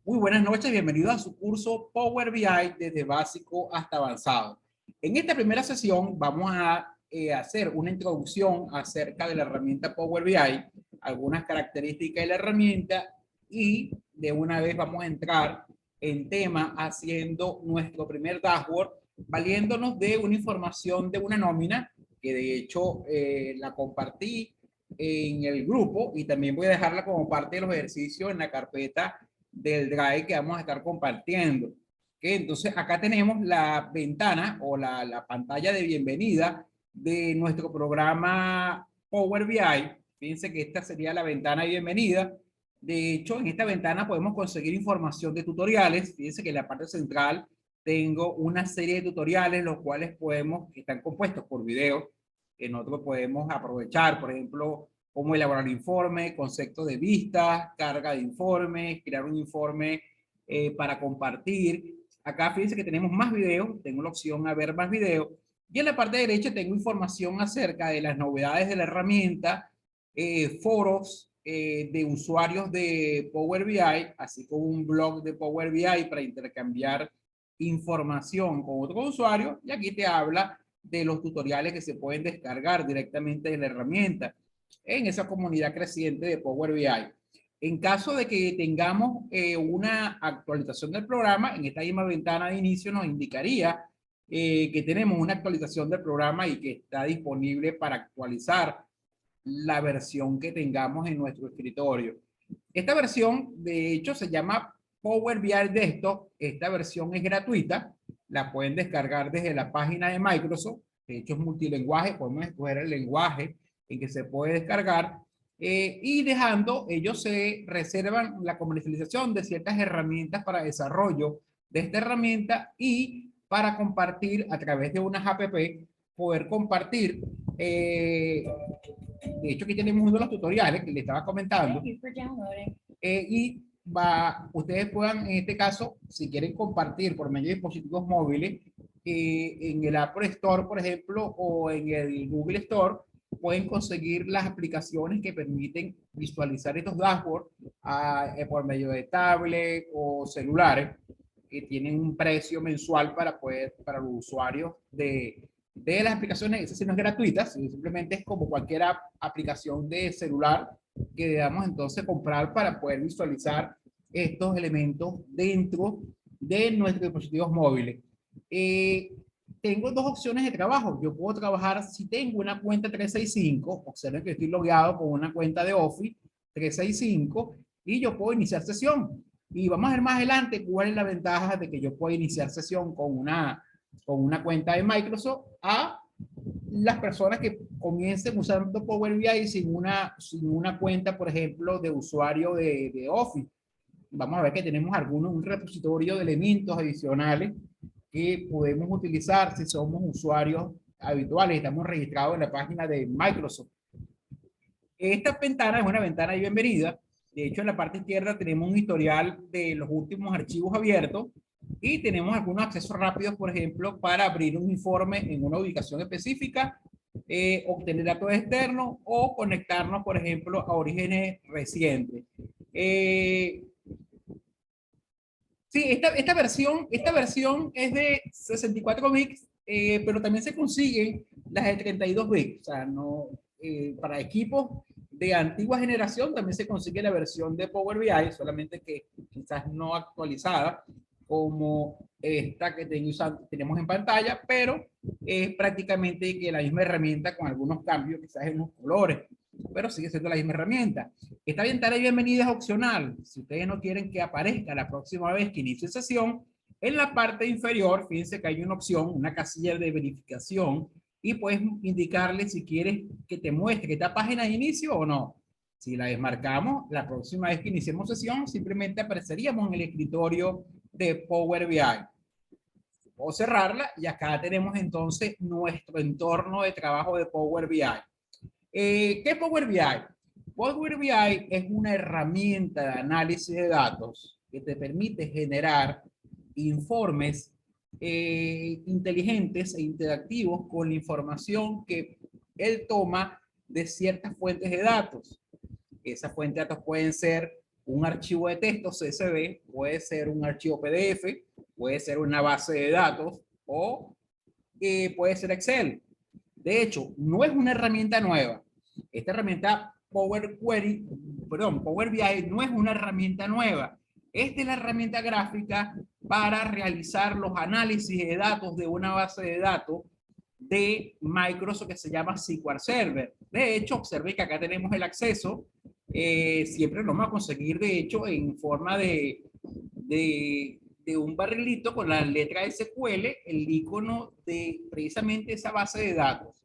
Muy buenas noches, bienvenidos a su curso Power BI desde básico hasta avanzado. En esta primera sesión vamos a hacer una introducción acerca de la herramienta Power BI, algunas características de la herramienta y de una vez vamos a entrar en tema haciendo nuestro primer dashboard, valiéndonos de una información de una nómina que de hecho la compartí en el grupo y también voy a dejarla como parte de los ejercicios en la carpeta del Drive que vamos a estar compartiendo. ¿Okay? Entonces acá tenemos la ventana o la pantalla de bienvenida de nuestro programa Power BI. Fíjense que esta sería la ventana de bienvenida. De hecho, en esta ventana podemos conseguir información de tutoriales. Fíjense que en la parte central tengo una serie de tutoriales, los cuales que están compuestos por videos que nosotros podemos aprovechar. Por ejemplo, cómo elaborar informe, concepto de vistas, carga de informes, crear un informe para compartir. Acá fíjense que tenemos más videos, tengo la opción a ver más videos. Y en la parte derecha tengo información acerca de las novedades de la herramienta, foros de usuarios de Power BI, así como un blog de Power BI para intercambiar información con otros usuarios. Y aquí te habla de los tutoriales que se pueden descargar directamente de la herramienta en esa comunidad creciente de Power BI. En caso de que tengamos una actualización del programa, en esta misma ventana de inicio nos indicaría que tenemos una actualización del programa y que está disponible para actualizar la versión que tengamos en nuestro escritorio. Esta versión, de hecho, se llama Power BI Desktop. Esta versión es gratuita. La pueden descargar desde la página de Microsoft. De hecho, es multilingüe. Podemos escoger el lenguaje en que se puede descargar. Y ellos se reservan la comercialización de ciertas herramientas para desarrollo de esta herramienta y para compartir a través de unas app, poder compartir. De hecho, aquí tenemos uno de los tutoriales que le estaba comentando. Ustedes puedan, en este caso, si quieren compartir por medio de dispositivos móviles, en el Apple Store, por ejemplo, o en el Google Store, pueden conseguir las aplicaciones que permiten visualizar estos dashboards por medio de tablet o celulares, que tienen un precio mensual para los usuarios de las aplicaciones. Esa sí no es gratuita, simplemente es como cualquier aplicación de celular que debamos entonces comprar para poder visualizar estos elementos dentro de nuestros dispositivos móviles. Tengo dos opciones de trabajo. Yo puedo trabajar si tengo una cuenta 365, observen que estoy logueado con una cuenta de Office 365 y yo puedo iniciar sesión. Y vamos a ver más adelante cuál es la ventaja de que yo pueda iniciar sesión con una cuenta de Microsoft a las personas que comiencen usando Power BI sin una cuenta, por ejemplo, de usuario de Office. Vamos a ver que tenemos un repositorio de elementos adicionales que podemos utilizar si somos usuarios habituales, estamos registrados en la página de Microsoft. Esta ventana es una ventana de bienvenida. De hecho, en la parte izquierda tenemos un historial de los últimos archivos abiertos y tenemos algunos accesos rápidos, por ejemplo, para abrir un informe en una ubicación específica, obtener datos externos o conectarnos, por ejemplo, a orígenes recientes. Sí, esta versión es de 64 bits, pero también se consiguen las de 32 bits. O sea, no, para equipos de antigua generación también se consigue la versión de Power BI, solamente que quizás no actualizada como esta que tenemos en pantalla, pero es prácticamente que la misma herramienta con algunos cambios, quizás en los colores, pero sigue siendo la misma herramienta. Esta ventana de bienvenida es opcional. Si ustedes no quieren que aparezca la próxima vez que inicie sesión, en la parte inferior, fíjense que hay una opción, una casilla de verificación, y puedes indicarle si quieres que te muestre esta página de inicio o no. Si la desmarcamos, la próxima vez que iniciemos sesión, simplemente apareceríamos en el escritorio de Power BI. Puedo cerrarla y acá tenemos entonces nuestro entorno de trabajo de Power BI. ¿Qué es Power BI? Power BI es una herramienta de análisis de datos que te permite generar informes inteligentes e interactivos con la información que él toma de ciertas fuentes de datos. Esas fuentes de datos pueden ser un archivo de texto CSV, puede ser un archivo PDF, puede ser una base de datos o puede ser Excel. De hecho, no es una herramienta nueva. Esta herramienta Power BI no es una herramienta nueva. Esta es la herramienta gráfica para realizar los análisis de datos de una base de datos de Microsoft que se llama SQL Server. De hecho, observe que acá tenemos el acceso. Siempre lo vamos a conseguir, de hecho, en forma de un barrilito con la letra SQL, el icono de precisamente esa base de datos.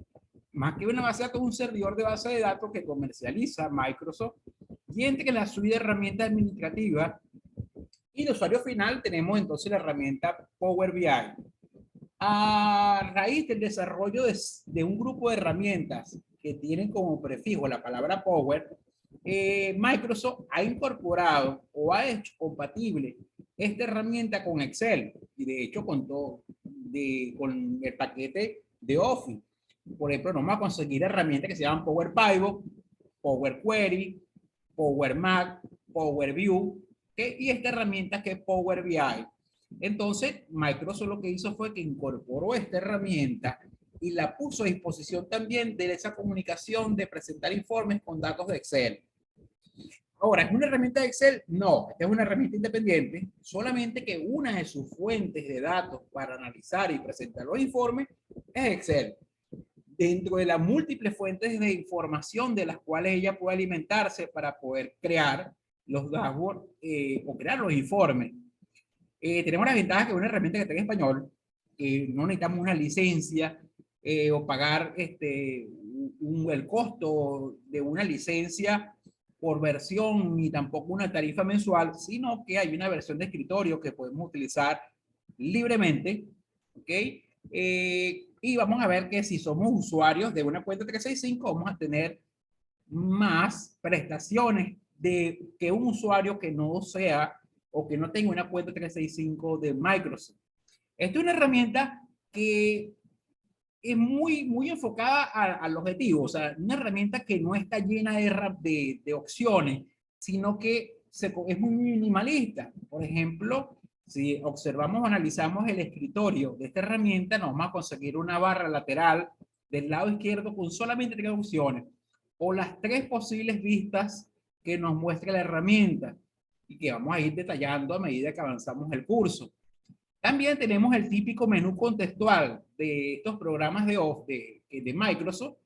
Más que una base de datos, un servidor de base de datos que comercializa Microsoft y entre la suite de herramientas administrativas y de usuario final tenemos entonces la herramienta Power BI. A raíz del desarrollo de un grupo de herramientas que tienen como prefijo la palabra Power, Microsoft ha incorporado o ha hecho compatible esta herramienta con Excel y de hecho con con el paquete de Office. Por ejemplo, nos vamos a conseguir herramientas que se llaman Power Pivot, Power Query, Power Mac, Power View, y esta herramienta que es Power BI. Entonces, Microsoft lo que hizo fue que incorporó esta herramienta y la puso a disposición también de esa comunicación de presentar informes con datos de Excel. Ahora, ¿es una herramienta de Excel? No, esta es una herramienta independiente, solamente que una de sus fuentes de datos para analizar y presentar los informes es Excel. Dentro de las múltiples fuentes de información de las cuales ella puede alimentarse para poder crear los dashboards o crear los informes. Tenemos la ventaja que es una herramienta que está en español, que no necesitamos una licencia o pagar el costo de una licencia por versión ni tampoco una tarifa mensual, sino que hay una versión de escritorio que podemos utilizar libremente, ¿ok? Y vamos a ver que si somos usuarios de una cuenta 365 vamos a tener más prestaciones que un usuario que no sea o que no tenga una cuenta 365 de Microsoft. Esta es una herramienta que es muy enfocada al objetivo, o sea, una herramienta que no está llena de opciones, sino que es muy minimalista. Por ejemplo, si observamos o analizamos el escritorio de esta herramienta, nos vamos a conseguir una barra lateral del lado izquierdo con solamente 3 opciones, o las 3 posibles vistas que nos muestra la herramienta y que vamos a ir detallando a medida que avanzamos el curso. También tenemos el típico menú contextual de estos programas de Microsoft,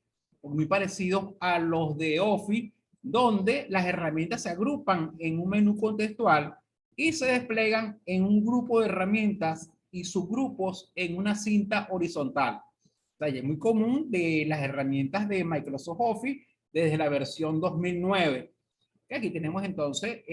muy parecidos a los de Office, donde las herramientas se agrupan en un menú contextual y se desplegan en un grupo de herramientas y subgrupos en una cinta horizontal. O sea, es muy común de las herramientas de Microsoft Office desde la versión 2009. Aquí tenemos entonces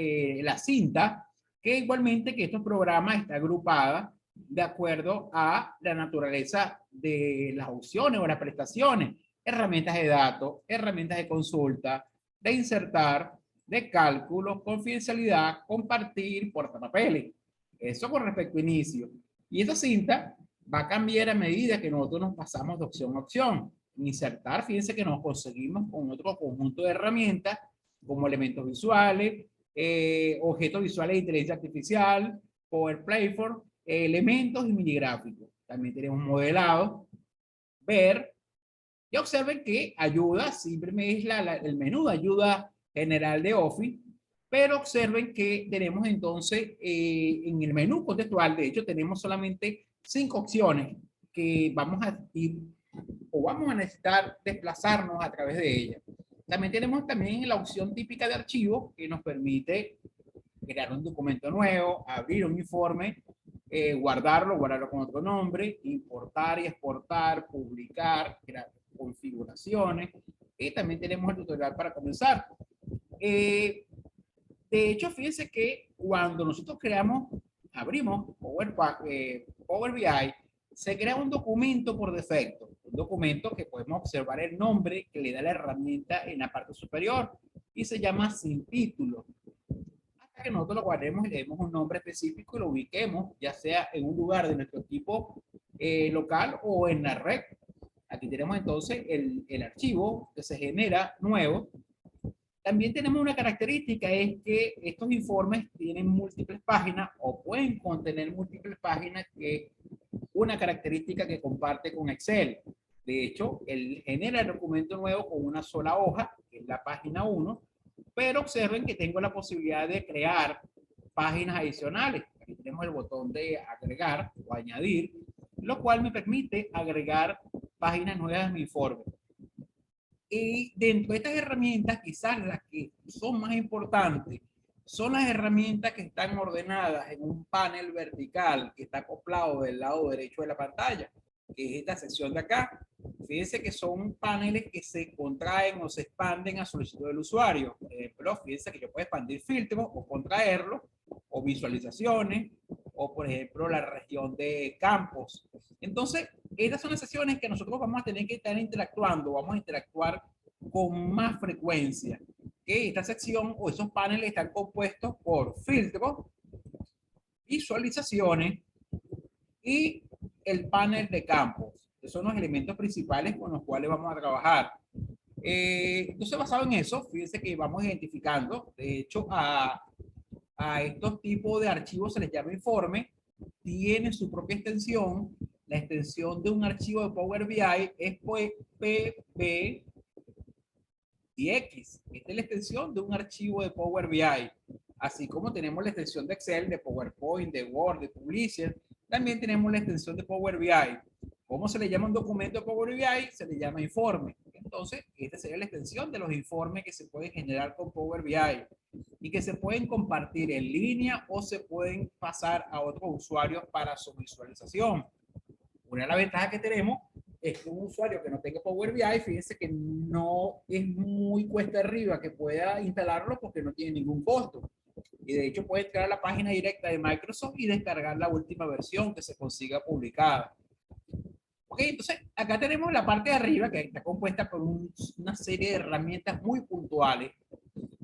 la cinta, que igualmente que estos programas está agrupada de acuerdo a la naturaleza de las opciones o las prestaciones, herramientas de datos, herramientas de consulta, de insertar, de cálculo, confidencialidad, compartir, portapapeles. Eso con respecto a inicio. Y esta cinta va a cambiar a medida que nosotros nos pasamos de opción a opción. Insertar, fíjense que nos conseguimos con otro conjunto de herramientas como elementos visuales, objetos visuales de inteligencia artificial, Power Platform, elementos y minigráficos. También tenemos modelado, ver, y observen que ayuda, siempre es el menú de ayuda general de Office, pero observen que tenemos entonces en el menú contextual, de hecho tenemos solamente 5 opciones que vamos a ir o vamos a necesitar desplazarnos a través de ella. También tenemos también la opción típica de archivo que nos permite crear un documento nuevo, abrir un informe, guardarlo con otro nombre, importar y exportar, publicar, crear configuraciones. Y también tenemos el tutorial para comenzar. De hecho, fíjense que cuando nosotros abrimos Power BI, se crea un documento por defecto, un documento que podemos observar el nombre que le da la herramienta en la parte superior y se llama sin título. Hasta que nosotros lo guardemos y le demos un nombre específico y lo ubiquemos, ya sea en un lugar de nuestro equipo local o en la red. Aquí tenemos entonces el archivo que se genera nuevo También tenemos una característica, es que estos informes tienen múltiples páginas o pueden contener múltiples páginas, que una característica que comparte con Excel. De hecho, él genera el documento nuevo con una sola hoja, que es la página 1, pero observen que tengo la posibilidad de crear páginas adicionales. Aquí tenemos el botón de agregar o añadir, lo cual me permite agregar páginas nuevas en mi informe. Y dentro de estas herramientas, quizás las que son más importantes son las herramientas que están ordenadas en un panel vertical que está acoplado del lado derecho de la pantalla, que es esta sección de acá. Fíjense que son paneles que se contraen o se expanden a solicitud del usuario. Por ejemplo, fíjense que yo puedo expandir filtros o contraerlos, o visualizaciones, o por ejemplo la región de campos. Entonces, estas son las sesiones que nosotros vamos a tener que estar interactuando, vamos a interactuar con más frecuencia. Que esta sección o esos paneles están compuestos por filtros, visualizaciones y el panel de campos. Esos son los elementos principales con los cuales vamos a trabajar. Entonces, basado en eso, fíjense que vamos identificando, de hecho, a estos tipos de archivos se les llama informe, tiene su propia extensión. La extensión de un archivo de Power BI es PBDX. Esta es la extensión de un archivo de Power BI. Así como tenemos la extensión de Excel, de PowerPoint, de Word, de Publisher, también tenemos la extensión de Power BI. ¿Cómo se le llama un documento de Power BI? Se le llama informe. Entonces, esta sería la extensión de los informes que se pueden generar con Power BI y que se pueden compartir en línea o se pueden pasar a otros usuarios para su visualización. Una de las ventajas que tenemos es que un usuario que no tenga Power BI, fíjense que no es muy cuesta arriba que pueda instalarlo porque no tiene ningún costo. Y de hecho puede entrar a la página directa de Microsoft y descargar la última versión que se consiga publicada. Ok, entonces acá tenemos la parte de arriba que está compuesta por una serie de herramientas muy puntuales.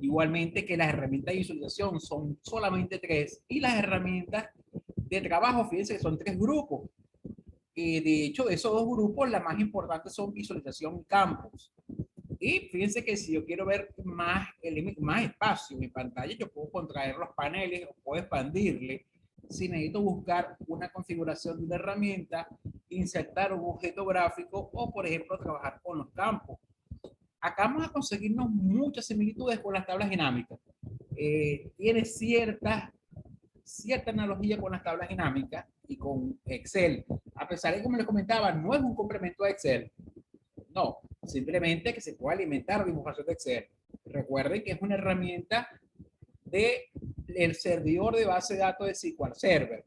Igualmente que las herramientas de visualización son solamente 3 y las herramientas de trabajo, fíjense que son 3 grupos. De hecho, de esos 2 grupos, la más importante son visualización y campos. Y fíjense que si yo quiero ver más espacio en mi pantalla, yo puedo contraer los paneles o puedo expandirle. Si necesito buscar una configuración de una herramienta, insertar un objeto gráfico o, por ejemplo, trabajar con los campos. Acá vamos a conseguirnos muchas similitudes con las tablas dinámicas. Tiene cierta analogía con las tablas dinámicas y con Excel. A pesar de que, como les comentaba, no es un complemento a Excel. No, simplemente que se puede alimentar de información de Excel. Recuerden que es una herramienta del servidor de base de datos de SQL Server,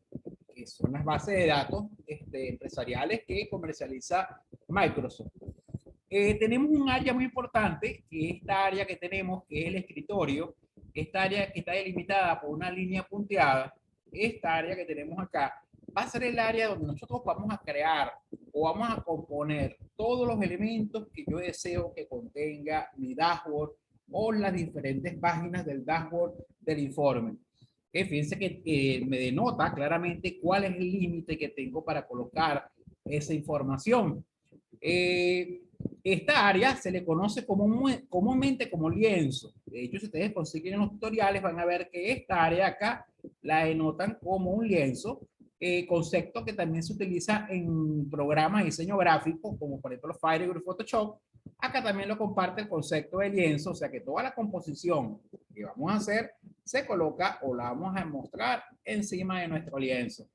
que son las bases de datos empresariales que comercializa Microsoft. Tenemos un área muy importante, que es esta área que tenemos, que es el escritorio. Esta área que está delimitada por una línea punteada, esta área que tenemos acá, va a ser el área donde nosotros vamos a crear o vamos a componer todos los elementos que yo deseo que contenga mi dashboard o las diferentes páginas del dashboard del informe. Fíjense que me denota claramente cuál es el límite que tengo para colocar esa información. Esta área se le conoce comúnmente como lienzo. De hecho, si ustedes consiguen los tutoriales, van a ver que esta área acá la denotan como un lienzo, concepto que también se utiliza en programas de diseño gráfico, como por ejemplo Firebird y Photoshop. Acá también lo comparte el concepto de lienzo, o sea que toda la composición que vamos a hacer se coloca o la vamos a mostrar encima de nuestro lienzo.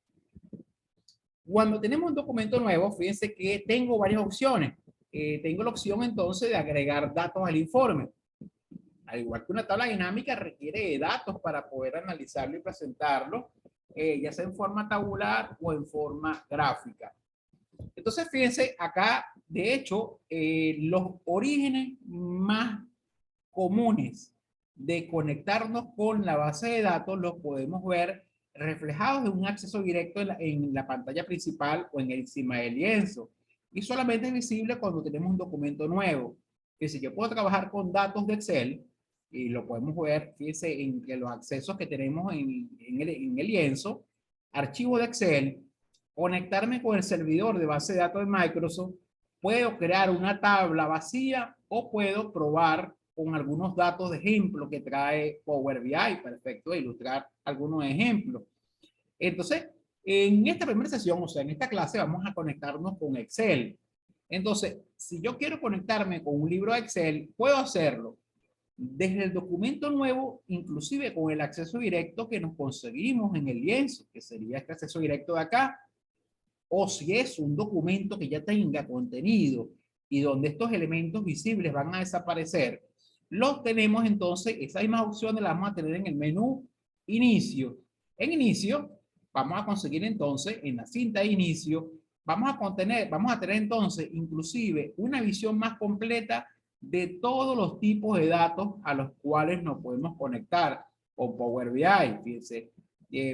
Cuando tenemos un documento nuevo, fíjense que tengo varias opciones. Tengo la opción entonces de agregar datos al informe. Al igual que una tabla dinámica requiere de datos para poder analizarlo y presentarlo, ya sea en forma tabular o en forma gráfica. Entonces, fíjense acá, de hecho, los orígenes más comunes de conectarnos con la base de datos los podemos ver reflejados en un acceso directo en la pantalla principal o en encima del lienzo. Y solamente es visible cuando tenemos un documento nuevo. Que si yo puedo trabajar con datos de Excel, y lo podemos ver, fíjense, entre los accesos que tenemos en el lienzo, archivo de Excel, conectarme con el servidor de base de datos de Microsoft, puedo crear una tabla vacía o puedo probar con algunos datos de ejemplo que trae Power BI, perfecto, de ilustrar algunos ejemplos. Entonces, en esta primera sesión, o sea, en esta clase, vamos a conectarnos con Excel. Entonces, si yo quiero conectarme con un libro de Excel, puedo hacerlo desde el documento nuevo, inclusive con el acceso directo que nos conseguimos en el lienzo, que sería este acceso directo de acá, o si es un documento que ya tenga contenido y donde estos elementos visibles van a desaparecer, los tenemos entonces, esas mismas opciones las vamos a tener en el menú Inicio. En Inicio, vamos a conseguir entonces, en la cinta de Inicio, vamos a tener entonces inclusive una visión más completa de todos los tipos de datos a los cuales nos podemos conectar con Power BI. Fíjense,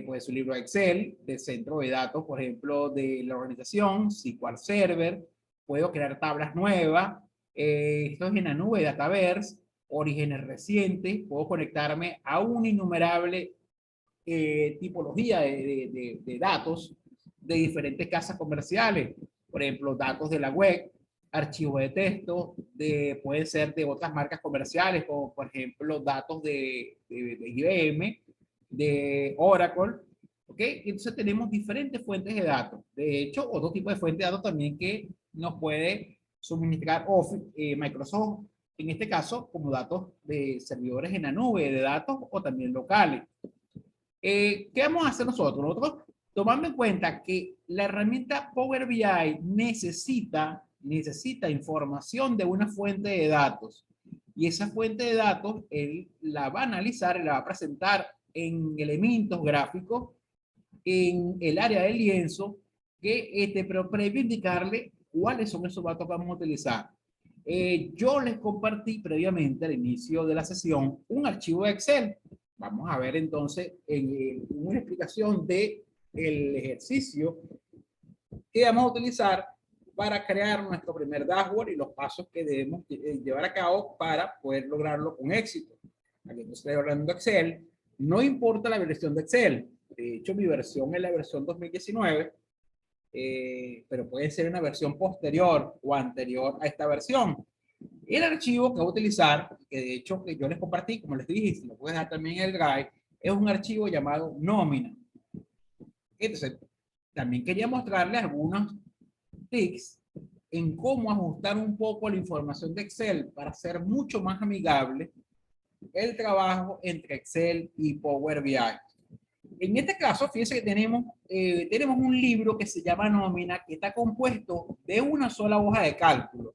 pues un libro de Excel, de centro de datos, por ejemplo, de la organización, SQL Server, puedo crear tablas nuevas, esto es en la nube de Dataverse, orígenes recientes, puedo conectarme a una innumerable tipología de datos de diferentes casas comerciales, por ejemplo, datos de la web, archivos de texto, pueden ser de otras marcas comerciales, como por ejemplo datos de IBM, de Oracle, ¿ok? Entonces tenemos diferentes fuentes de datos. De hecho, otro tipo de fuente de datos también que nos puede suministrar Microsoft, en este caso, como datos de servidores en la nube, de datos o también locales. ¿Qué vamos a hacer nosotros? Nosotros, tomando en cuenta que la herramienta Power BI necesita información de una fuente de datos, y esa fuente de datos él la va a analizar y la va a presentar en elementos gráficos en el área del lienzo, pero previo indicarle cuáles son esos datos que vamos a utilizar. Yo les compartí previamente al inicio de la sesión un archivo de Excel. Vamos a ver entonces una explicación de el ejercicio que vamos a utilizar para crear nuestro primer dashboard y los pasos que debemos llevar a cabo para poder lograrlo con éxito. Aquí estoy hablando de Excel. No importa la versión de Excel. De hecho, mi versión es la versión 2019, pero puede ser una versión posterior o anterior a esta versión. El archivo que voy a utilizar, que de hecho que yo les compartí, como les dije, si lo puedes dejar también en el Drive, es un archivo llamado nómina. Entonces, también quería mostrarles algunos tips en cómo ajustar un poco la información de Excel para hacer mucho más amigable el trabajo entre Excel y Power BI. En este caso, fíjense que tenemos un libro que se llama Nómina, que está compuesto de una sola hoja de cálculo.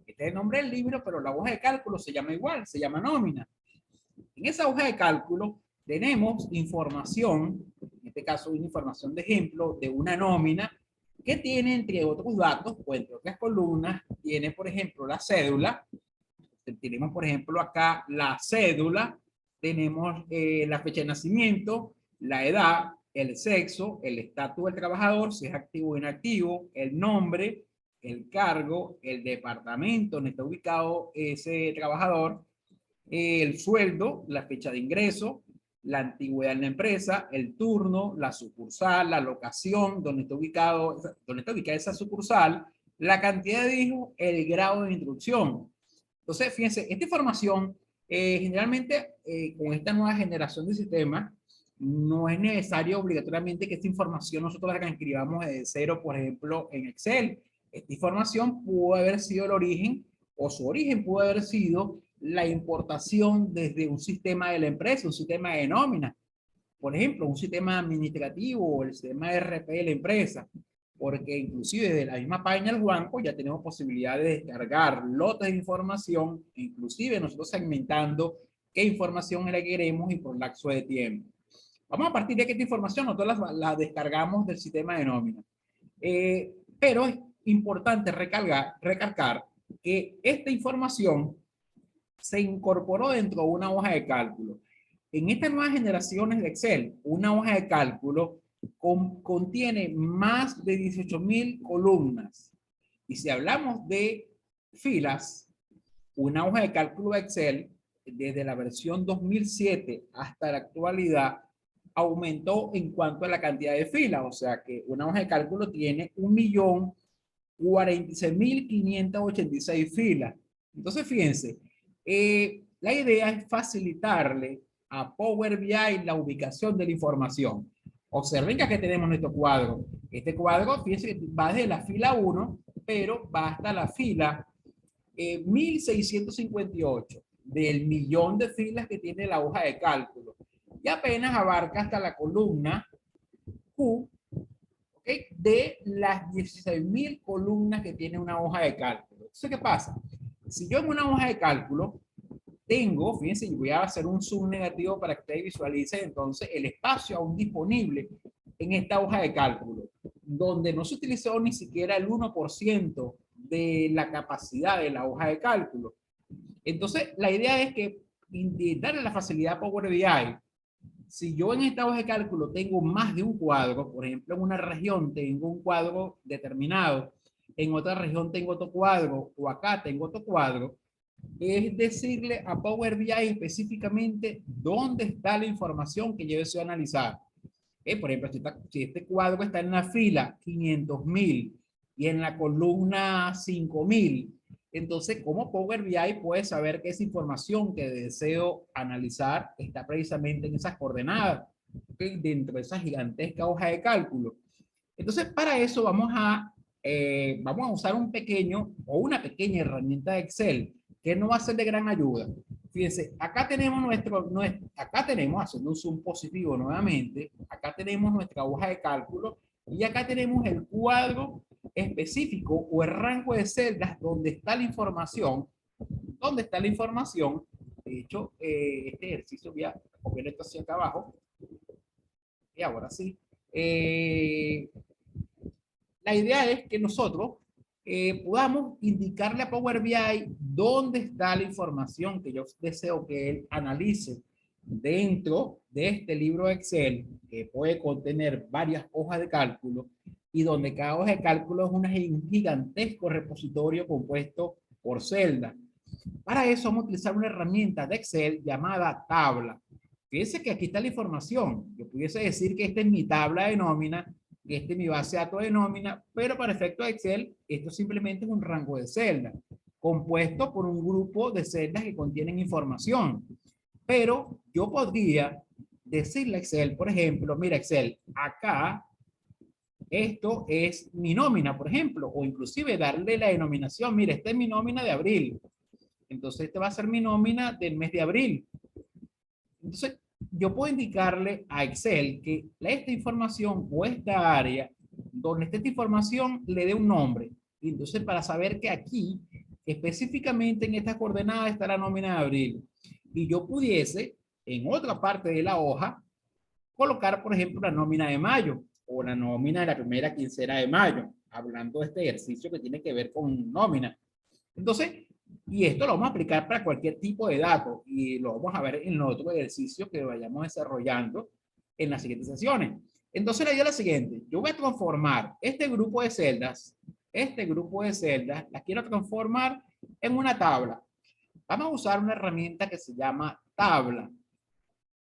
Este es el nombre del libro, pero la hoja de cálculo se llama igual, se llama Nómina. En esa hoja de cálculo tenemos información, en este caso una información de ejemplo de una nómina que tiene, entre otros datos, o entre otras columnas, tiene, por ejemplo, la cédula. Tenemos, por ejemplo, acá la cédula, tenemos la fecha de nacimiento, la edad, el sexo, el estatus del trabajador, si es activo o inactivo, el nombre, el cargo, el departamento donde está ubicado ese trabajador, el sueldo, la fecha de ingreso, la antigüedad en la empresa, el turno, la sucursal, la locación donde está ubicada esa sucursal, la cantidad de hijos, el grado de instrucción. Entonces, fíjense, esta información, generalmente, con esta nueva generación de sistemas, no es necesario obligatoriamente que esta información nosotros la escribamos de cero, por ejemplo, en Excel. Esta información pudo haber sido el origen, o su origen pudo haber sido la importación desde un sistema de la empresa, un sistema de nómina. Por ejemplo, un sistema administrativo o el sistema RP de la empresa, porque inclusive desde la misma página del banco ya tenemos posibilidad de descargar lotes de información, inclusive nosotros segmentando qué información es la que queremos y por lapso de tiempo. Vamos a partir de que esta información nosotros la descargamos del sistema de nómina. Pero es importante recalcar que esta información se incorporó dentro de una hoja de cálculo. En estas nuevas generaciones de Excel, una hoja de cálculo contiene más de 18,000 columnas. Y si hablamos de filas, una hoja de cálculo de Excel, desde la versión 2007 hasta la actualidad, aumentó en cuanto a la cantidad de filas. O sea que una hoja de cálculo tiene 1.046.586 filas. Entonces, fíjense, La idea es facilitarle a Power BI la ubicación de la información. Observen que aquí tenemos nuestro cuadro. Este cuadro, fíjense que va desde la fila 1, pero va hasta la fila 1658 del millón de filas que tiene la hoja de cálculo. Y apenas abarca hasta la columna Q, ¿okay?, de las 16.000 columnas que tiene una hoja de cálculo. Entonces, ¿qué pasa? Si yo en una hoja de cálculo tengo, fíjense, voy a hacer un zoom negativo para que ustedes visualicen entonces el espacio aún disponible en esta hoja de cálculo, donde no se utilizó ni siquiera el 1% de la capacidad de la hoja de cálculo. Entonces, la idea es que darle la facilidad a Power BI. Si yo en esta hoja de cálculo tengo más de un cuadro, por ejemplo, en una región tengo un cuadro determinado, en otra región tengo otro cuadro, o acá tengo otro cuadro, es decirle a Power BI específicamente dónde está la información que yo deseo analizar. Por ejemplo, si este cuadro está en la fila 500.000 y en la columna 5.000, entonces, ¿cómo Power BI puede saber que esa información que deseo analizar está precisamente en esas coordenadas, ¿okay?, dentro de esa gigantesca hoja de cálculo? Entonces, para eso vamos a usar un pequeño o una pequeña herramienta de Excel que no va a ser de gran ayuda. Fíjense, acá tenemos acá tenemos, haciendo un zoom positivo nuevamente, acá tenemos nuestra hoja de cálculo y acá tenemos el cuadro específico o el rango de celdas donde está la información, de hecho, este ejercicio voy a copiar esto hacia acá abajo, y ahora sí. La idea es que nosotros podamos indicarle a Power BI dónde está la información que yo deseo que él analice dentro de este libro Excel, que puede contener varias hojas de cálculo y donde cada hoja de cálculo es un gigantesco repositorio compuesto por celdas. Para eso vamos a utilizar una herramienta de Excel llamada tabla. Fíjense que aquí está la información. Yo pudiese decir que esta es mi tabla de nómina, que esta es mi base de datos de nómina, pero para efectos de Excel, esto simplemente es un rango de celdas, compuesto por un grupo de celdas que contienen información. Pero yo podría decirle a Excel, por ejemplo, mira Excel, acá esto es mi nómina, por ejemplo, o inclusive darle la denominación, mira, esta es mi nómina de abril. Entonces, esta va a ser mi nómina del mes de abril. Entonces, yo puedo indicarle a Excel que esta información o esta área donde esté esta información le dé un nombre. Y entonces, para saber que aquí, específicamente en estas coordenadas, está la nómina de abril. Y yo pudiese, en otra parte de la hoja, colocar, por ejemplo, la nómina de mayo o la nómina de la primera quincena de mayo, hablando de este ejercicio que tiene que ver con nómina. Entonces, y esto lo vamos a aplicar para cualquier tipo de datos y lo vamos a ver en los otros ejercicios que vayamos desarrollando en las siguientes sesiones. Entonces, la idea es la siguiente. Yo voy a transformar este grupo de celdas, las quiero transformar en una tabla. Vamos a usar una herramienta que se llama tabla.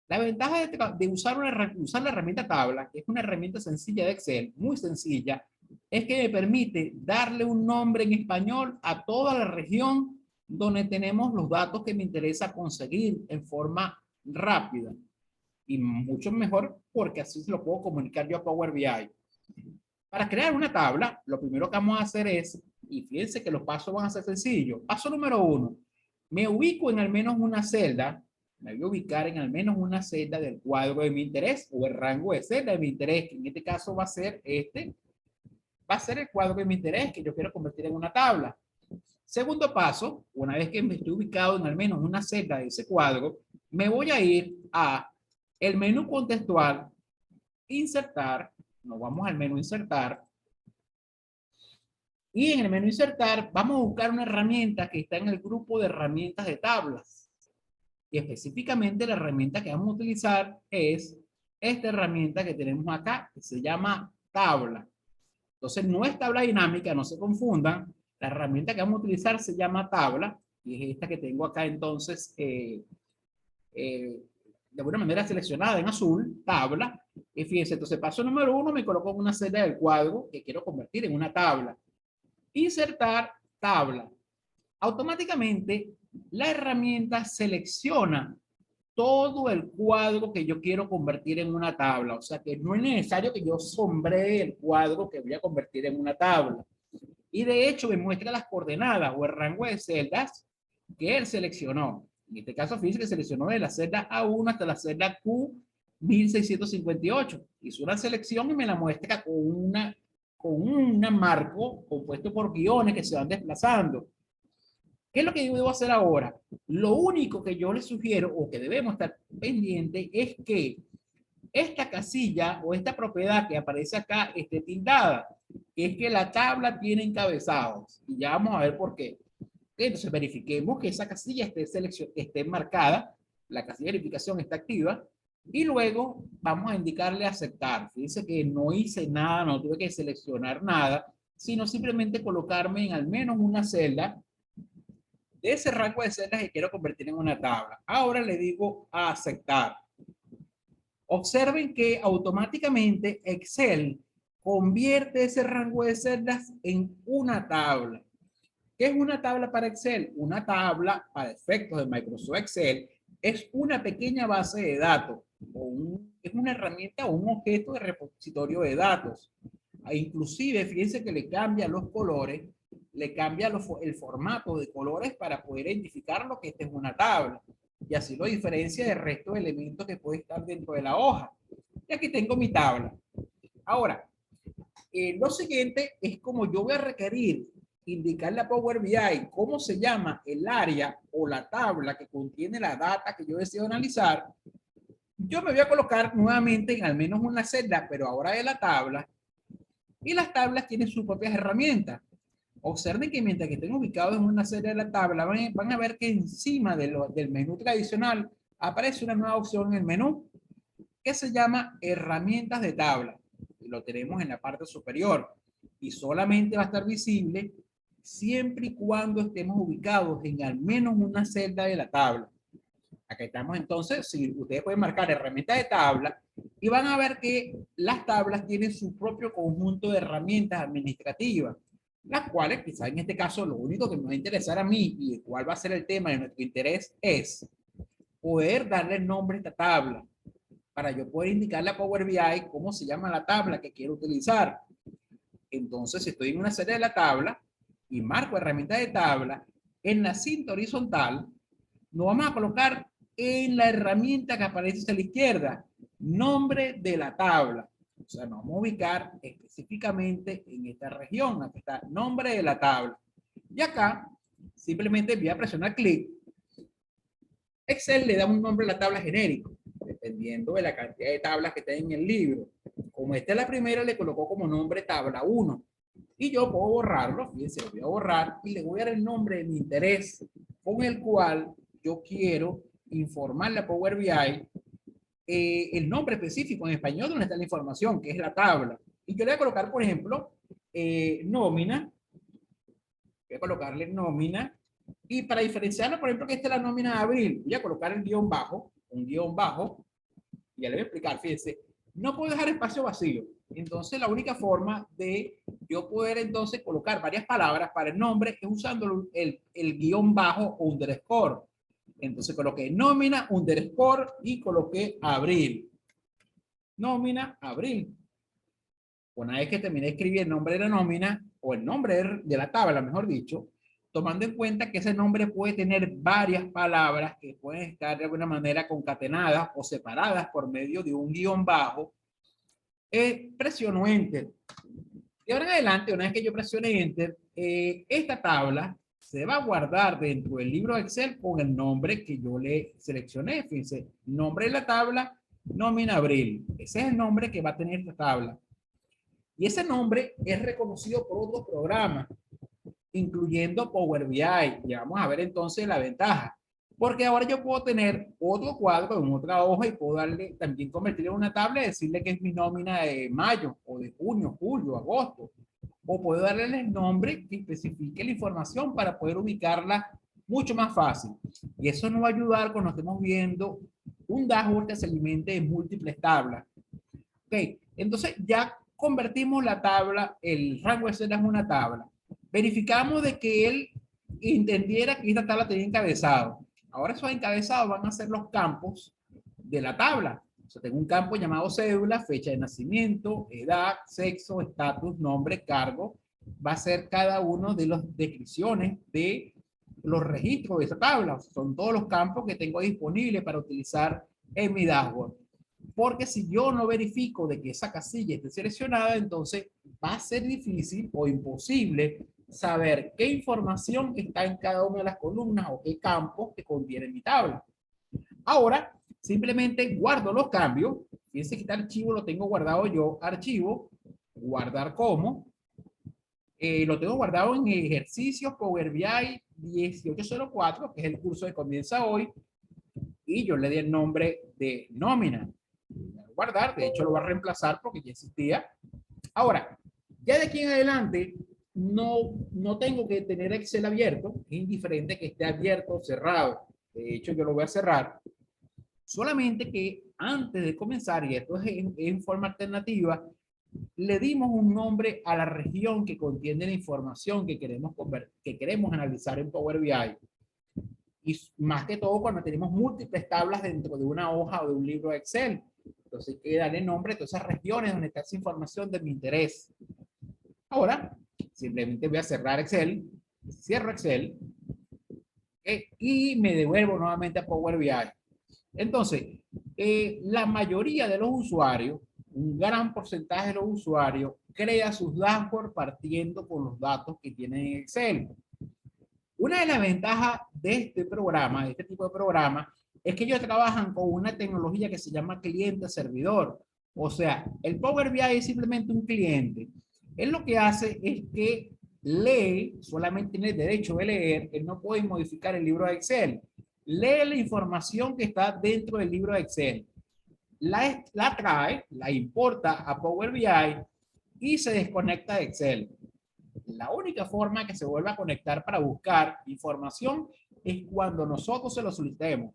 La ventaja de usar la herramienta tabla, que es una herramienta sencilla de Excel, muy sencilla, es que me permite darle un nombre en español a toda la región donde tenemos los datos que me interesa conseguir en forma rápida. Y mucho mejor porque así se lo puedo comunicar yo a Power BI. Para crear una tabla, lo primero que vamos a hacer es, y fíjense que los pasos van a ser sencillos. Paso número 1, me ubico en al menos una celda, me voy a ubicar en al menos una celda del cuadro de mi interés o el rango de celda de mi interés, que en este caso va a ser el cuadro de mi interés que yo quiero convertir en una tabla. Segundo paso, una vez que me estoy ubicado en al menos una celda de ese cuadro, me voy a ir a el menú contextual, insertar, nos vamos al menú insertar, y en el menú insertar vamos a buscar una herramienta que está en el grupo de herramientas de tablas. Y específicamente la herramienta que vamos a utilizar es esta herramienta que tenemos acá, que se llama tabla. Entonces no es tabla dinámica, no se confundan. La herramienta que vamos a utilizar se llama tabla, y es esta que tengo acá entonces de alguna manera seleccionada en azul, tabla. Y fíjense, entonces paso número 1, me coloco en una celda del cuadro que quiero convertir en una tabla. Insertar tabla. Automáticamente la herramienta selecciona todo el cuadro que yo quiero convertir en una tabla. O sea que no es necesario que yo sombree el cuadro que voy a convertir en una tabla. Y de hecho me muestra las coordenadas o el rango de celdas que él seleccionó. En este caso, fíjense que seleccionó de la celda A1 hasta la celda Q1658. Hizo una selección y me la muestra con un marco compuesto por guiones que se van desplazando. ¿Qué es lo que yo debo hacer ahora? Lo único que yo les sugiero o que debemos estar pendientes es que esta casilla o esta propiedad que aparece acá esté tildada. Es que la tabla tiene encabezados. Y ya vamos a ver por qué. Entonces verifiquemos que esa casilla esté marcada, la casilla de verificación está activa, y luego vamos a indicarle aceptar. Fíjense que no hice nada, no tuve que seleccionar nada, sino simplemente colocarme en al menos una celda de ese rango de celdas que quiero convertir en una tabla. Ahora le digo a aceptar. Observen que automáticamente Excel convierte ese rango de celdas en una tabla. ¿Qué es una tabla para Excel? Una tabla para efectos de Microsoft Excel es una pequeña base de datos es una herramienta o un objeto de repositorio de datos. Inclusive, fíjense que le cambia los colores, le cambia el formato de colores para poder identificar lo que esta es una tabla. Y así lo diferencia del resto de elementos que puede estar dentro de la hoja. Y aquí tengo mi tabla. Ahora, lo siguiente es como yo voy a requerir indicarle a Power BI cómo se llama el área o la tabla que contiene la data que yo deseo analizar. Yo me voy a colocar nuevamente en al menos una celda, pero ahora de la tabla. Y las tablas tienen sus propias herramientas. Observen que mientras que estén ubicados en una celda de la tabla, van a ver que encima del menú tradicional aparece una nueva opción en el menú que se llama herramientas de tabla. Y lo tenemos en la parte superior. Y solamente va a estar visible siempre y cuando estemos ubicados en al menos una celda de la tabla. Acá estamos entonces, si ustedes pueden marcar herramientas de tabla y van a ver que las tablas tienen su propio conjunto de herramientas administrativas, las cuales quizá en este caso lo único que me va a interesar a mí y cuál va a ser el tema de nuestro interés es poder darle el nombre a esta tabla para yo poder indicarle a Power BI cómo se llama la tabla que quiero utilizar. Entonces, si estoy en una serie de la tabla y marco herramienta de tabla, en la cinta horizontal, nos vamos a colocar en la herramienta que aparece a la izquierda, nombre de la tabla. O sea, nos vamos a ubicar específicamente en esta región. Aquí está, nombre de la tabla. Y acá, simplemente voy a presionar clic. Excel le da un nombre a la tabla genérico, dependiendo de la cantidad de tablas que está en el libro. Como esta es la primera, le colocó como nombre tabla 1. Y yo puedo borrarlo, fíjense, lo voy a borrar y le voy a dar el nombre de mi interés con el cual yo quiero informarle a Power BI el nombre específico en español donde está la información, que es la tabla. Y yo le voy a colocar, por ejemplo, nómina. Voy a colocarle nómina. Y para diferenciarlo, por ejemplo, que esta es la nómina de abril, voy a colocar el guión bajo, un guión bajo, y ya le voy a explicar, fíjense, no puedo dejar espacio vacío. Entonces, la única forma de yo poder entonces colocar varias palabras para el nombre es usando el guión bajo o underscore. Entonces, coloqué nómina, underscore y coloqué abril. Nómina, abril. Una vez que terminé de escribir el nombre de la nómina o el nombre de la tabla, mejor dicho, tomando en cuenta que ese nombre puede tener varias palabras que pueden estar de alguna manera concatenadas o separadas por medio de un guión bajo, presiono Enter. De ahora en adelante, una vez que yo presione Enter, esta tabla se va a guardar dentro del libro de Excel con el nombre que yo le seleccioné. Fíjense, nombre de la tabla, nómina abril. Ese es el nombre que va a tener esta tabla. Y ese nombre es reconocido por otros programas, incluyendo Power BI. Y vamos a ver entonces la ventaja. Porque ahora yo puedo tener otro cuadro en otra hoja y puedo darle, también convertirlo en una tabla y decirle que es mi nómina de mayo o de junio, julio, agosto. O puedo darle el nombre que especifique la información para poder ubicarla mucho más fácil. Y eso nos va a ayudar cuando estemos viendo un dashboard que se alimente de múltiples tablas. Ok, entonces ya convertimos la tabla, el rango de celdas en una tabla. Verificamos de que él entendiera que esta tabla tenía encabezado. Ahora esos encabezados van a ser los campos de la tabla. O sea, tengo un campo llamado cédula, fecha de nacimiento, edad, sexo, estatus, nombre, cargo. Va a ser cada uno de las descripciones de los registros de esa tabla. O sea, son todos los campos que tengo disponibles para utilizar en mi dashboard. Porque si yo no verifico de que esa casilla esté seleccionada, entonces va a ser difícil o imposible saber qué información está en cada una de las columnas o qué campos que contiene mi tabla. Ahora, simplemente guardo los cambios. Fíjense que este archivo lo tengo guardado yo, archivo, guardar como. Lo tengo guardado en ejercicios Power BI 1804, que es el curso que comienza hoy, y yo le di el nombre de nómina. Guardar, de hecho lo voy a reemplazar porque ya existía. Ahora, ya de aquí en adelante, no tengo que tener Excel abierto, es indiferente que esté abierto o cerrado. De hecho, yo lo voy a cerrar. Solamente que antes de comenzar, y esto es en forma alternativa, le dimos un nombre a la región que contiene la información que queremos analizar en Power BI. Y más que todo cuando tenemos múltiples tablas dentro de una hoja o de un libro de Excel. Entonces hay que darle nombre a todas esas regiones donde está esa información de mi interés. Ahora, simplemente voy a cerrar Excel, cierro Excel, y me devuelvo nuevamente a Power BI. Entonces, la mayoría de los usuarios, un gran porcentaje de los usuarios, crea sus dashboards partiendo con los datos que tienen en Excel. Una de las ventajas de este programa, de este tipo de programa, es que ellos trabajan con una tecnología que se llama cliente-servidor. O sea, el Power BI es simplemente un cliente. Él lo que hace es que lee, solamente tiene el derecho de leer, él no puede modificar el libro de Excel. Lee la información que está dentro del libro de Excel. La trae, la importa a Power BI y se desconecta de Excel. La única forma que se vuelve a conectar para buscar información es cuando nosotros se lo solicitemos.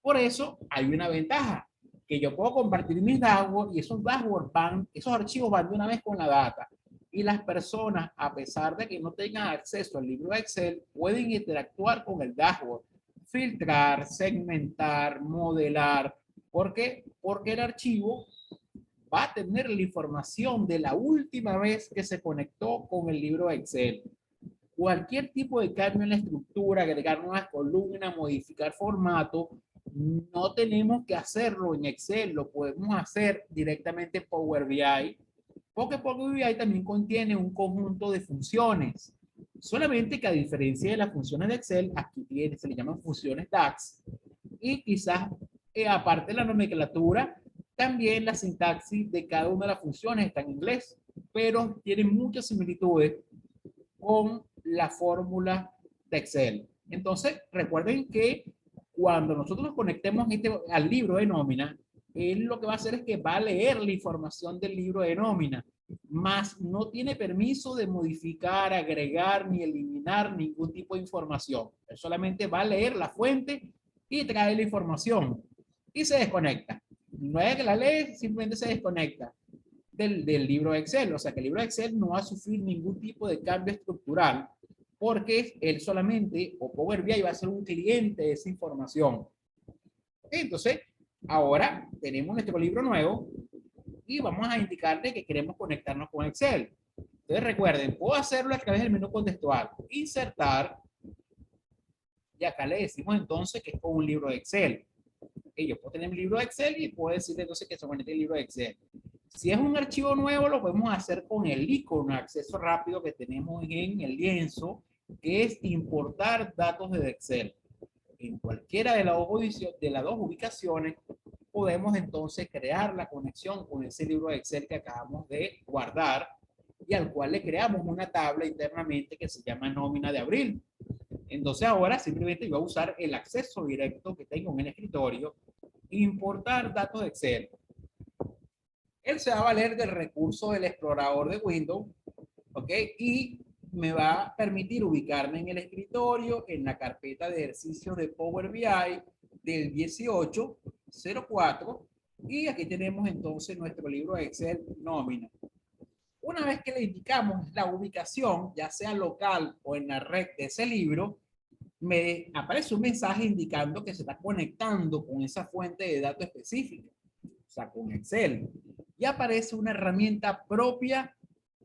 Por eso hay una ventaja, que yo puedo compartir mis dashboards y esos dashboards esos archivos van de una vez con la data. Y las personas, a pesar de que no tengan acceso al libro de Excel, pueden interactuar con el dashboard, filtrar, segmentar, modelar. ¿Por qué? Porque el archivo va a tener la información de la última vez que se conectó con el libro de Excel. Cualquier tipo de cambio en la estructura, agregar nuevas columnas, modificar formato, no tenemos que hacerlo en Excel, lo podemos hacer directamente en Power BI, porque Power BI también contiene un conjunto de funciones. Solamente que a diferencia de las funciones de Excel, aquí se le llaman funciones DAX, y quizás aparte de la nomenclatura, también la sintaxis de cada una de las funciones está en inglés, pero tienen muchas similitudes con la fórmula de Excel. Entonces, recuerden que cuando nosotros nos conectemos al libro de nómina, él lo que va a hacer es que va a leer la información del libro de nómina, más no tiene permiso de modificar, agregar ni eliminar ningún tipo de información. Él solamente va a leer la fuente y trae la información y se desconecta. No es que la lee, simplemente se desconecta del libro de Excel. O sea que el libro de Excel no va a sufrir ningún tipo de cambio estructural porque él solamente, o Power BI va a ser un cliente de esa información. Entonces, ahora tenemos nuestro libro nuevo y vamos a indicarle que queremos conectarnos con Excel. Entonces recuerden, puedo hacerlo a través del menú contextual, insertar, y acá le decimos entonces que es con un libro de Excel. Yo puedo tener un libro de Excel y puedo decirle entonces que se conecte el libro de Excel. Si es un archivo nuevo, lo podemos hacer con el icono de acceso rápido que tenemos en el lienzo, que es importar datos de Excel. En cualquiera de las dos ubicaciones, podemos entonces crear la conexión con ese libro de Excel que acabamos de guardar y al cual le creamos una tabla internamente que se llama nómina de abril. Entonces ahora simplemente voy a usar el acceso directo que tengo en el escritorio, importar datos de Excel. Él se va a valer del recurso del explorador de Windows, ¿ok? Y me va a permitir ubicarme en el escritorio, en la carpeta de ejercicios de Power BI del 1804, y aquí tenemos entonces nuestro libro de Excel nómina. Una vez que le indicamos la ubicación, ya sea local o en la red de ese libro, me aparece un mensaje indicando que se está conectando con esa fuente de datos específica, o sea, con Excel. Y aparece una herramienta propia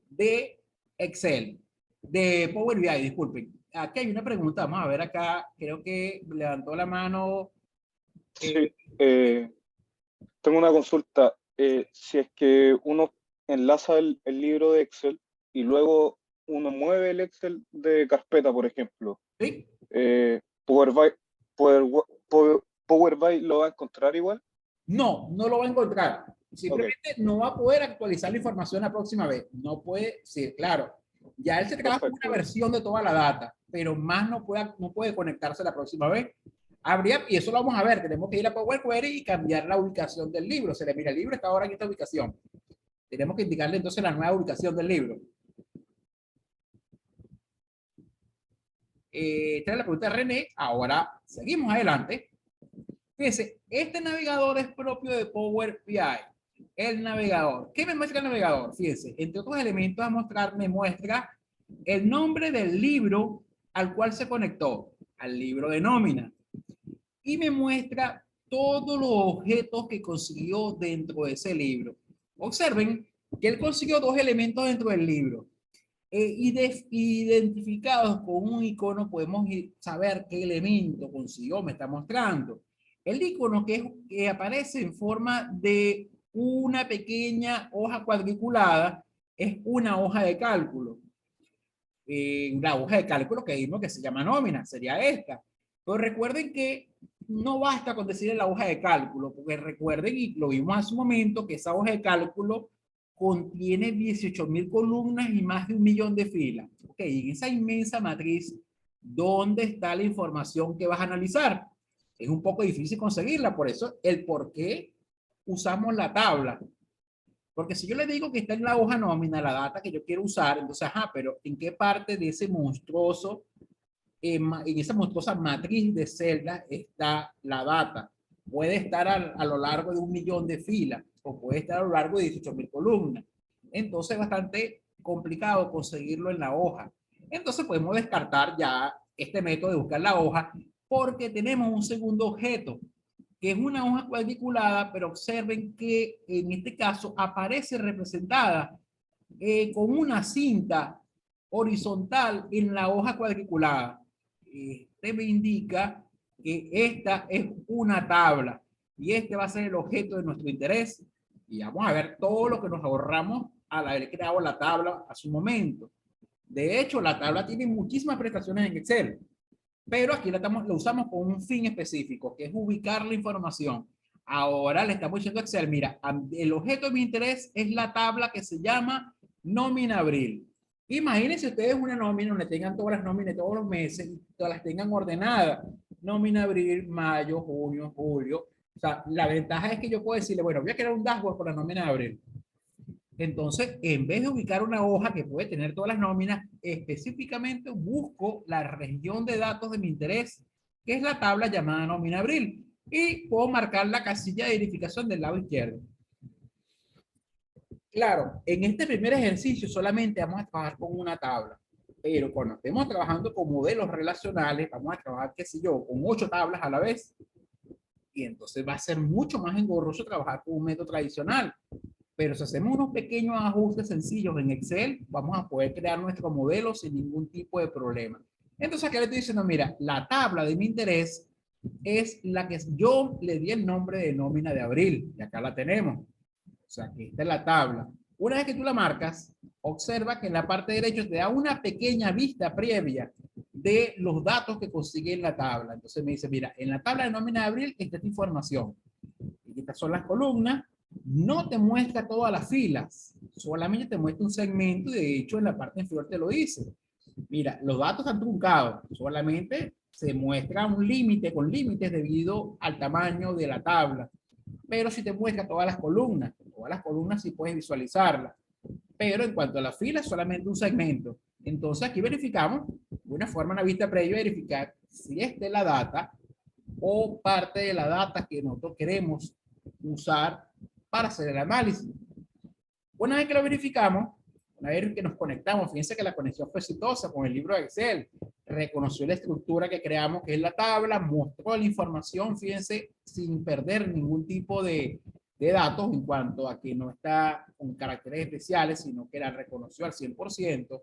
de Excel, de Power BI, disculpen. Aquí hay una pregunta, vamos a ver acá, creo que levantó la mano. Sí, tengo una consulta. Si es que uno enlaza el libro de Excel y luego uno mueve el Excel de carpeta, por ejemplo, ¿Sí? Power BI, Power BI lo va a encontrar igual. No, no lo va a encontrar. Ok, Simplemente no va a poder actualizar la información la próxima vez. No puede, sí, claro. Ya él se trabaja con una perfecto. versión de toda la data, pero más no puede conectarse la próxima vez. Habría, y eso lo vamos a ver, tenemos que ir a Power Query y cambiar la ubicación del libro. Se le mira, el libro está ahora en esta ubicación. Tenemos que indicarle entonces la nueva ubicación del libro. Esta es la pregunta de René. Ahora seguimos adelante. Fíjense, este navegador es propio de Power BI. El navegador. ¿Qué me muestra el navegador? Fíjense, entre otros elementos a mostrar, me muestra el nombre del libro al cual se conectó, al libro de nómina. Y me muestra todos los objetos que consiguió dentro de ese libro. Observen que él consiguió dos elementos dentro del libro. Identificados con un icono podemos saber qué elemento consiguió, me está mostrando. El icono que aparece en forma de una pequeña hoja cuadriculada es una hoja de cálculo. La hoja de cálculo que vimos que se llama nómina, sería esta. Pero recuerden que no basta con decirle la hoja de cálculo, porque recuerden, y lo vimos hace un momento, que esa hoja de cálculo contiene 18.000 columnas y más de 1.000.000 de filas. Ok, en esa inmensa matriz, ¿dónde está la información que vas a analizar? Es un poco difícil conseguirla, por eso el por qué usamos la tabla. Porque si yo le digo que está en la hoja nómina la data que yo quiero usar, entonces, ajá, pero ¿en qué parte de ese monstruoso, en esa monstruosa matriz de celdas está la data? Puede estar a lo largo de 1.000.000 de filas o puede estar a lo largo de 18.000 columnas. Entonces es bastante complicado conseguirlo en la hoja. Entonces podemos descartar ya este método de buscar la hoja porque tenemos un segundo objeto que es una hoja cuadriculada, pero observen que en este caso aparece representada con una cinta horizontal en la hoja cuadriculada. Este me indica que esta es una tabla y este va a ser el objeto de nuestro interés. Y vamos a ver todo lo que nos ahorramos al haber creado la tabla hace un momento. De hecho, la tabla tiene muchísimas prestaciones en Excel, pero aquí la usamos con un fin específico, que es ubicar la información. Ahora le estamos diciendo a Excel, mira, el objeto de mi interés es la tabla que se llama nómina abril. Imagínense ustedes una nómina donde tengan todas las nóminas de todos los meses y todas las tengan ordenadas. Nómina abril, mayo, junio, julio. O sea, la ventaja es que yo puedo decirle, bueno, voy a crear un dashboard por la nómina de abril. Entonces, en vez de ubicar una hoja que puede tener todas las nóminas, específicamente busco la región de datos de mi interés, que es la tabla llamada nómina abril, y puedo marcar la casilla de verificación del lado izquierdo. Claro, en este primer ejercicio solamente vamos a trabajar con una tabla, pero cuando estemos trabajando con modelos relacionales, vamos a trabajar, qué sé yo, con 8 tablas a la vez, y entonces va a ser mucho más engorroso trabajar con un método tradicional. Pero si hacemos unos pequeños ajustes sencillos en Excel, vamos a poder crear nuestro modelo sin ningún tipo de problema. Entonces acá le estoy diciendo, mira, la tabla de mi interés es la que yo le di el nombre de nómina de abril. Y acá la tenemos. O sea, que esta es la tabla. Una vez que tú la marcas, observa que en la parte derecha te da una pequeña vista previa de los datos que consigue en la tabla. Entonces me dice, mira, en la tabla de nómina de abril está esta información. Y estas son las columnas. No te muestra todas las filas, solamente te muestra un segmento y de hecho en la parte inferior te lo dice. Mira, los datos están truncados, solamente se muestra un límite con límites debido al tamaño de la tabla. Pero si te muestra todas las columnas sí puedes visualizarlas. Pero en cuanto a las filas, solamente un segmento. Entonces aquí verificamos, de una forma, una vista previa, verificar si esta es la data o parte de la data que nosotros queremos usar para hacer el análisis. Una vez que lo verificamos, Una vez que nos conectamos, fíjense que la conexión fue exitosa con el libro de Excel. Reconoció la estructura que creamos, que es la tabla, mostró la información, fíjense, sin perder ningún tipo de datos en cuanto a que no está con caracteres especiales, sino que la reconoció al 100%.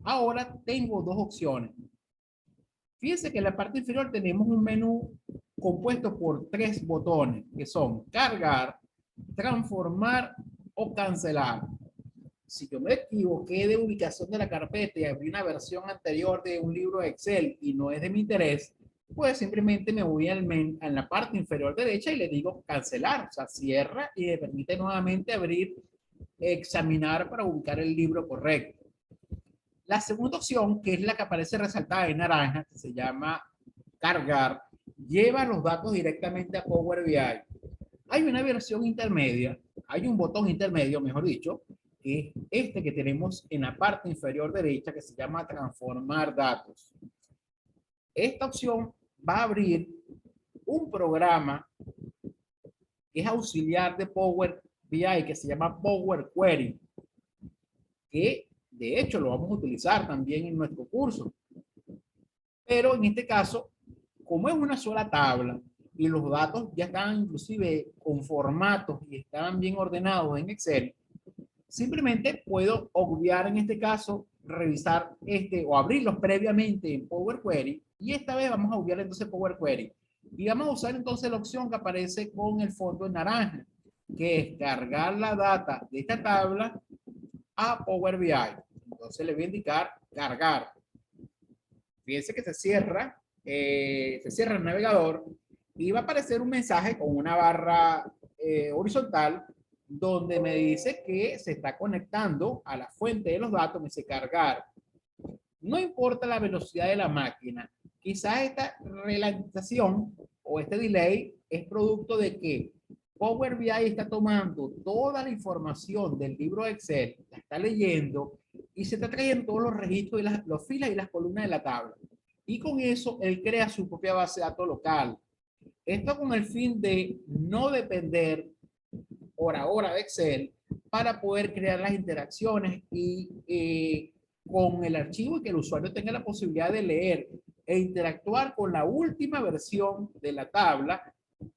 Ahora tengo dos opciones. Fíjense que en la parte inferior tenemos un menú compuesto por tres botones, que son cargar, transformar o cancelar. Si yo me equivoqué de ubicación de la carpeta y abrí una versión anterior de un libro de Excel y no es de mi interés, pues simplemente me voy en la parte inferior derecha y le digo cancelar, o sea, cierra y me permite nuevamente abrir, examinar para ubicar el libro correcto. La segunda opción, que es la que aparece resaltada en naranja, que se llama cargar, lleva los datos directamente a Power BI. Hay una versión intermedia, hay un botón intermedio, mejor dicho, que es este que tenemos en la parte inferior derecha, que se llama transformar datos. Esta opción va a abrir un programa que es auxiliar de Power BI, que se llama Power Query, que de hecho lo vamos a utilizar también en nuestro curso. Pero en este caso, como es una sola tabla y los datos ya están inclusive con formatos y estaban bien ordenados en Excel, simplemente puedo obviar en este caso, revisar o abrirlos previamente en Power Query, y esta vez vamos a obviar entonces Power Query. Y vamos a usar entonces la opción que aparece con el fondo en naranja, que es cargar la data de esta tabla a Power BI. Entonces le voy a indicar cargar. Fíjense que se cierra el navegador y va a aparecer un mensaje con una barra horizontal donde me dice que se está conectando a la fuente de los datos, me dice cargar. No importa la velocidad de la máquina, quizás esta ralentización o este delay es producto de que Power BI está tomando toda la información del libro Excel, la está leyendo y se está trayendo todos los registros y los filas y las columnas de la tabla. Y con eso él crea su propia base de datos local. Esto con el fin de no depender hora a hora de Excel para poder crear las interacciones y con el archivo y que el usuario tenga la posibilidad de leer e interactuar con la última versión de la tabla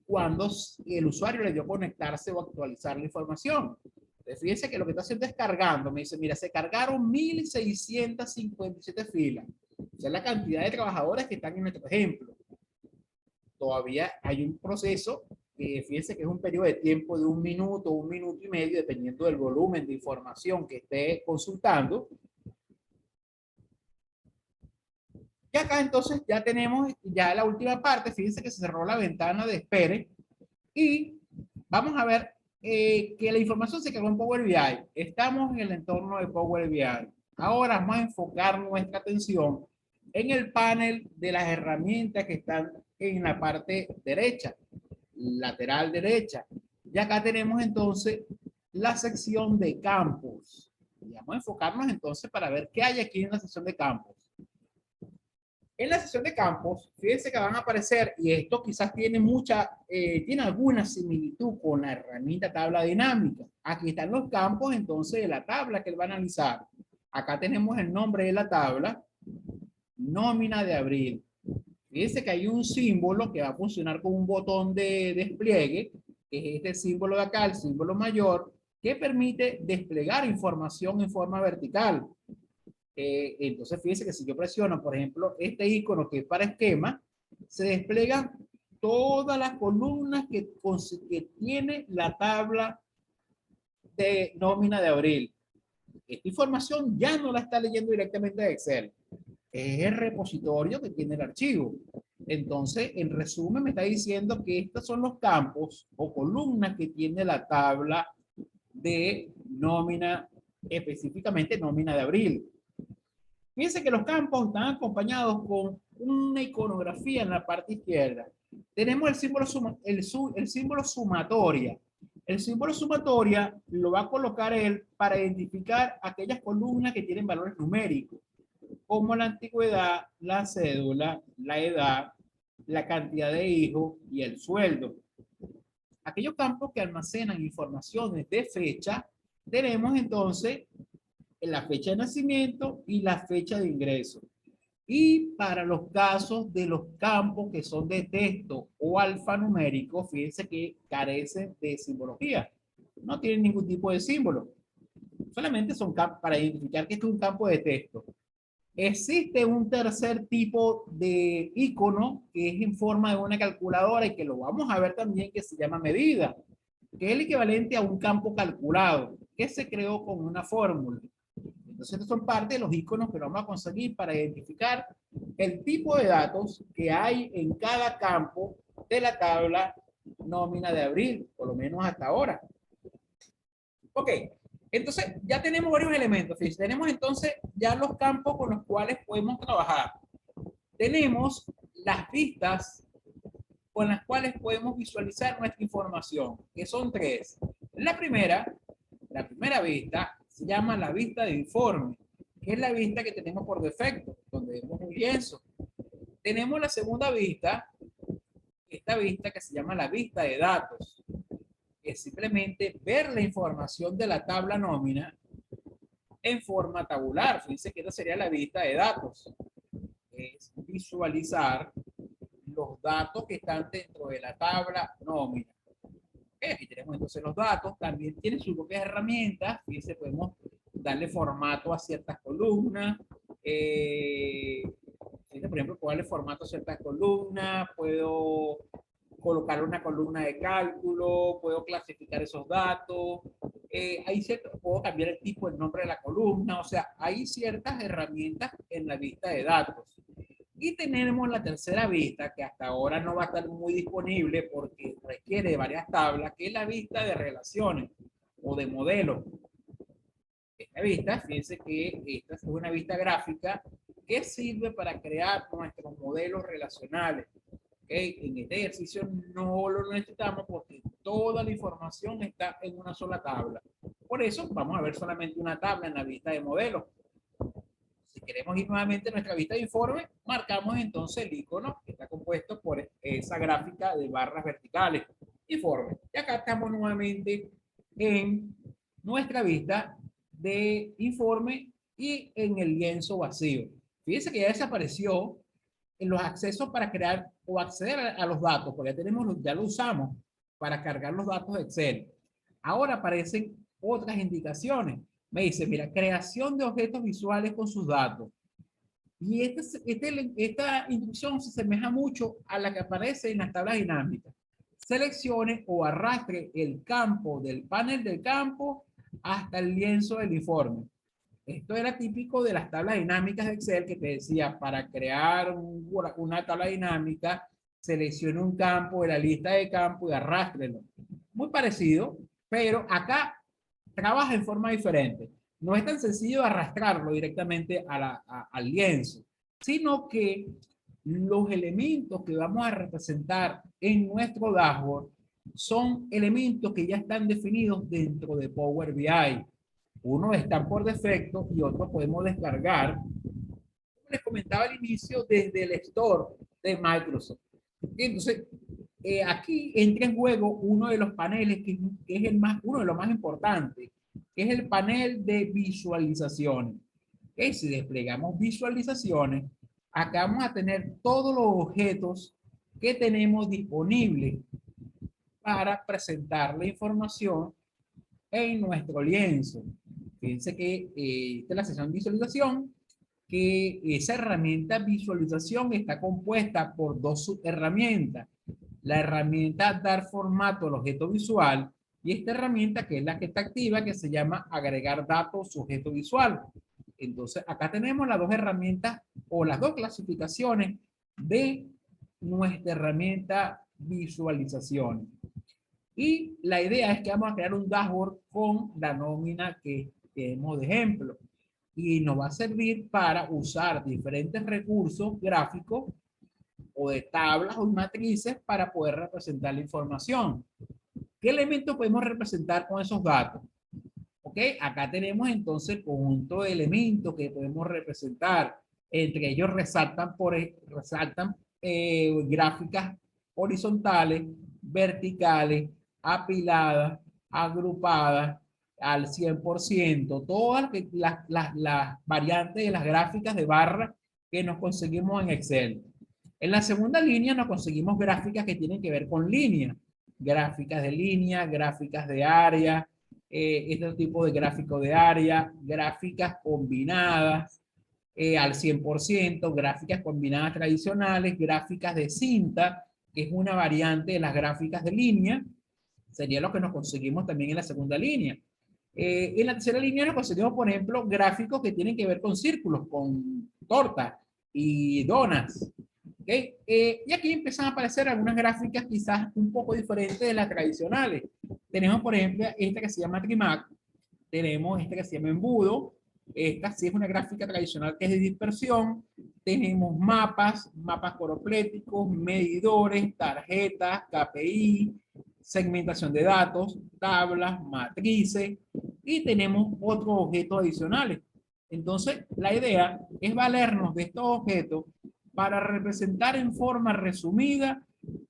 cuando el usuario le dio conectarse o actualizar la información. Entonces, fíjense que lo que está haciendo es cargando. Me dice, mira, se cargaron 1657 filas. O sea, la cantidad de trabajadores que están en nuestro ejemplo. Todavía hay un proceso que fíjense que es un periodo de tiempo de 1 minuto, 1 minuto y medio, dependiendo del volumen de información que esté consultando. Y acá entonces ya tenemos ya la última parte. Fíjense que se cerró la ventana de espere y vamos a ver que la información se quedó en Power BI. Estamos en el entorno de Power BI. Ahora vamos a enfocar nuestra atención en el panel de las herramientas que están en la parte derecha, lateral derecha. Y acá tenemos entonces la sección de campos. Y vamos a enfocarnos entonces para ver qué hay aquí en la sección de campos. En la sección de campos, fíjense que van a aparecer, y esto quizás tiene tiene alguna similitud con la herramienta tabla dinámica. Aquí están los campos entonces de la tabla que él va a analizar. Acá tenemos el nombre de la tabla, nómina de abril. Fíjense que hay un símbolo que va a funcionar como un botón de despliegue, que es este símbolo de acá, el símbolo mayor, que permite desplegar información en forma vertical. Entonces fíjense que si yo presiono, por ejemplo, este icono que es para esquema, se desplegan todas las columnas que tiene la tabla de nómina de abril. Esta información ya no la está leyendo directamente de Excel. Es el repositorio que tiene el archivo. Entonces, en resumen, me está diciendo que estos son los campos o columnas que tiene la tabla de nómina, específicamente nómina de abril. Fíjense que los campos están acompañados con una iconografía en la parte izquierda. Tenemos el símbolo, el símbolo sumatoria. El símbolo sumatoria lo va a colocar él para identificar aquellas columnas que tienen valores numéricos, como la antigüedad, la cédula, la edad, la cantidad de hijos y el sueldo. Aquellos campos que almacenan informaciones de fecha, tenemos entonces la fecha de nacimiento y la fecha de ingreso. Y para los casos de los campos que son de texto o alfanumérico, fíjense que carecen de simbología. No tienen ningún tipo de símbolo. Solamente son campos para identificar que esto es un campo de texto. Existe un tercer tipo de icono que es en forma de una calculadora y que lo vamos a ver también, que se llama medida, que es el equivalente a un campo calculado que se creó con una fórmula. Entonces, estos son parte de los iconos que vamos a conseguir para identificar el tipo de datos que hay en cada campo de la tabla nómina de abril, por lo menos hasta ahora. Ok, entonces ya tenemos varios elementos. Fíjense, tenemos entonces ya los campos con los cuales podemos trabajar. Tenemos las vistas con las cuales podemos visualizar nuestra información, que son tres. La primera vista se llama la vista de informe, que es la vista que tenemos por defecto, donde vemos un lienzo. Tenemos la segunda vista, esta vista que se llama la vista de datos, que es simplemente ver la información de la tabla nómina en forma tabular. Fíjense que esta sería la vista de datos. Es visualizar los datos que están dentro de la tabla nómina. Aquí tenemos entonces los datos. También tiene sus propias herramientas. Fíjense, podemos darle formato a ciertas columnas. Por ejemplo, puedo darle formato a ciertas columnas. Puedo colocar una columna de cálculo. Puedo clasificar esos datos. Puedo cambiar el tipo, el nombre de la columna. O sea, hay ciertas herramientas en la vista de datos. Y tenemos la tercera vista, que hasta ahora no va a estar muy disponible porque requiere varias tablas, que es la vista de relaciones o de modelos. Esta vista, fíjense que esta es una vista gráfica que sirve para crear nuestros modelos relacionales. ¿Okay? En este ejercicio no lo necesitamos porque toda la información está en una sola tabla. Por eso vamos a ver solamente una tabla en la vista de modelos. Si queremos ir nuevamente a nuestra vista de informe, marcamos entonces el icono que está compuesto por esa gráfica de barras verticales, informe. Y acá estamos nuevamente en nuestra vista de informe y en el lienzo vacío. Fíjense que ya desapareció en los accesos para crear o acceder a los datos, porque ya lo usamos para cargar los datos de Excel. Ahora aparecen otras indicaciones. Me dice, mira, creación de objetos visuales con sus datos. Y esta instrucción se asemeja mucho a la que aparece en las tablas dinámicas. Seleccione o arrastre el campo del panel del campo hasta el lienzo del informe. Esto era típico de las tablas dinámicas de Excel que te decía, para crear una tabla dinámica, seleccione un campo de la lista de campos y arrástrelo. Muy parecido, pero acá trabaja en forma diferente. No es tan sencillo arrastrarlo directamente al lienzo, sino que los elementos que vamos a representar en nuestro dashboard son elementos que ya están definidos dentro de Power BI. Unos están por defecto y otros podemos descargar, como les comentaba al inicio, desde el Store de Microsoft. Entonces, aquí entra en juego uno de los paneles que es uno de los más importantes, que es el panel de visualizaciones. Si desplegamos visualizaciones, acá vamos a tener todos los objetos que tenemos disponibles para presentar la información en nuestro lienzo. Fíjense que esta es la sección de visualización, que esa herramienta visualización está compuesta por dos subherramientas. La herramienta dar formato al objeto visual y esta herramienta que es la que está activa, que se llama agregar datos sujeto visual. Entonces acá tenemos las dos herramientas o las dos clasificaciones de nuestra herramienta visualización. Y la idea es que vamos a crear un dashboard con la nómina que tenemos de ejemplo. Y nos va a servir para usar diferentes recursos gráficos o de tablas o matrices para poder representar la información. ¿Qué elementos podemos representar con esos datos? Ok, acá tenemos entonces el conjunto de elementos que podemos representar. Entre ellos resaltan gráficas horizontales, verticales, apiladas, agrupadas. al 100%, todas las variantes de las gráficas de barra que nos conseguimos en Excel. En la segunda línea nos conseguimos gráficas que tienen que ver con línea, gráficas de línea, gráficas de área, este tipo de gráfico de área, gráficas combinadas al 100%, gráficas combinadas tradicionales, gráficas de cinta, que es una variante de las gráficas de línea, sería lo que nos conseguimos también en la segunda línea. En la tercera línea nos conseguimos, por ejemplo, gráficos que tienen que ver con círculos, con tortas y donas. ¿Okay? Y aquí empiezan a aparecer algunas gráficas quizás un poco diferentes de las tradicionales. Tenemos, por ejemplo, esta que se llama Trimac, tenemos esta que se llama Embudo, esta sí es una gráfica tradicional que es de dispersión, tenemos mapas, mapas coropléticos, medidores, tarjetas, KPI, segmentación de datos, tablas, matrices, y tenemos otros objetos adicionales. Entonces, la idea es valernos de estos objetos para representar en forma resumida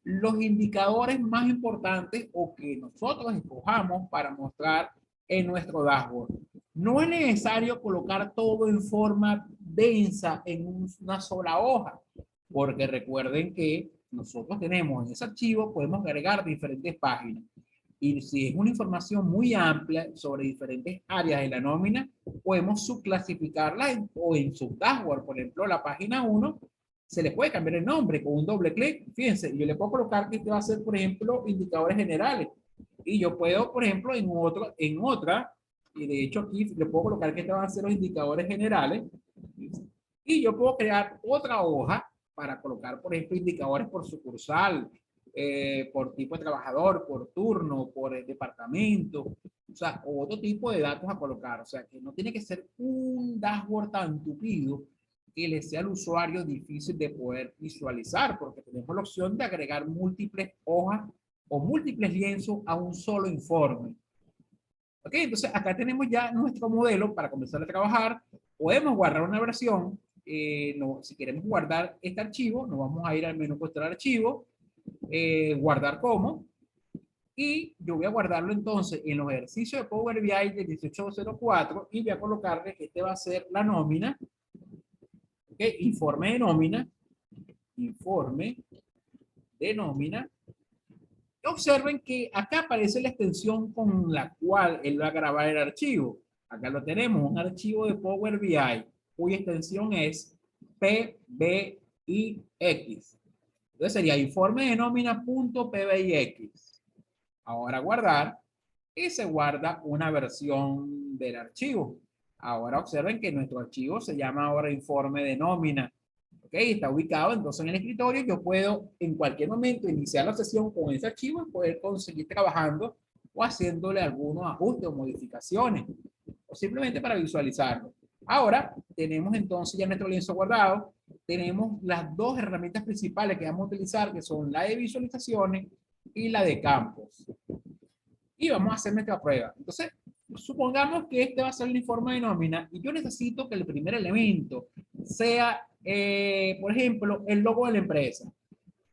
los indicadores más importantes o que nosotros escojamos para mostrar en nuestro dashboard. No es necesario colocar todo en forma densa en una sola hoja, porque recuerden que nosotros tenemos en ese archivo, podemos agregar diferentes páginas. Y si es una información muy amplia sobre diferentes áreas de la nómina, podemos subclasificarla o en su dashboard. Por ejemplo, la página 1 se le puede cambiar el nombre con un doble clic. Fíjense, yo le puedo colocar que este va a ser, por ejemplo, indicadores generales. Y yo puedo, por ejemplo, en otra, y de hecho aquí le puedo colocar que estos van a ser los indicadores generales. Y yo puedo crear otra hoja para colocar, por ejemplo, indicadores por sucursal, por tipo de trabajador, por turno, por el departamento, o sea, otro tipo de datos a colocar. O sea, que no tiene que ser un dashboard tan tupido que le sea al usuario difícil de poder visualizar, porque tenemos la opción de agregar múltiples hojas o múltiples lienzos a un solo informe. Ok, entonces acá tenemos ya nuestro modelo para comenzar a trabajar. Podemos guardar una versión. Si queremos guardar este archivo, nos vamos a ir al menú Controlar archivo, guardar como, y yo voy a guardarlo entonces en los ejercicios de Power BI del 1804 y voy a colocarle que este va a ser la nómina, ¿okay? Informe de nómina. Observen que acá aparece la extensión con la cual él va a grabar el archivo. Acá lo tenemos, un archivo de Power BI cuya extensión es PBIX. Entonces sería informe de nómina.pbix. Ahora guardar y se guarda una versión del archivo. Ahora observen que nuestro archivo se llama ahora informe de nómina. ¿Ok? Está ubicado entonces en el escritorio. Yo puedo en cualquier momento iniciar la sesión con ese archivo y poder seguir trabajando o haciéndole algunos ajustes o modificaciones o simplemente para visualizarlo. Ahora tenemos entonces ya nuestro lienzo guardado. Tenemos las dos herramientas principales que vamos a utilizar, que son la de visualizaciones y la de campos. Y vamos a hacer nuestra prueba. Entonces, supongamos que este va a ser el informe de nómina y yo necesito que el primer elemento sea, por ejemplo, el logo de la empresa.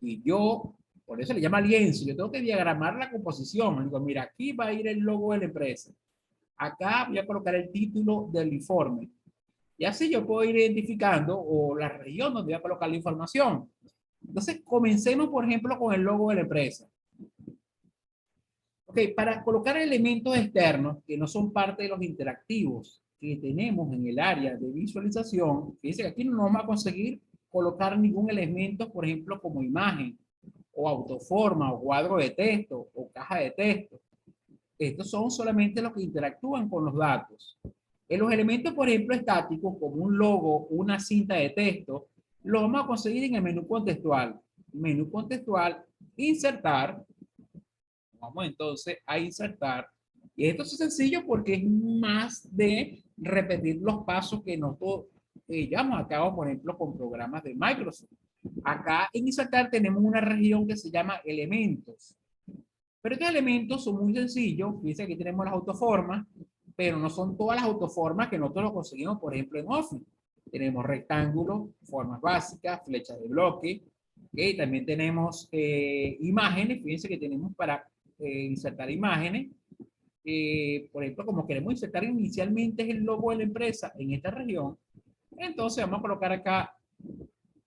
Y yo, por eso le llama lienzo, yo tengo que diagramar la composición. Digo, mira, aquí va a ir el logo de la empresa. Acá voy a colocar el título del informe. Y así yo puedo ir identificando o la región donde voy a colocar la información. Entonces, comencemos, por ejemplo, con el logo de la empresa. Ok, para colocar elementos externos que no son parte de los interactivos que tenemos en el área de visualización, fíjense que aquí no vamos a conseguir colocar ningún elemento, por ejemplo, como imagen, o autoforma, o cuadro de texto, o caja de texto. Estos son solamente los que interactúan con los datos. En los elementos, por ejemplo, estáticos, como un logo, una cinta de texto, lo vamos a conseguir en el menú contextual. Menú contextual, insertar. Vamos entonces a insertar. Y esto es sencillo porque es más de repetir los pasos que nosotros llevamos a cabo, por ejemplo, con programas de Microsoft. Acá en insertar tenemos una región que se llama elementos. Pero estos elementos son muy sencillos. Fíjense que aquí tenemos las autoformas, pero no son todas las autoformas que nosotros lo conseguimos, por ejemplo, en Office. Tenemos rectángulos, formas básicas, flechas de bloque. ¿Okay? También tenemos imágenes. Fíjense que tenemos para insertar imágenes. por ejemplo, como queremos insertar inicialmente el logo de la empresa en esta región, entonces vamos a colocar acá,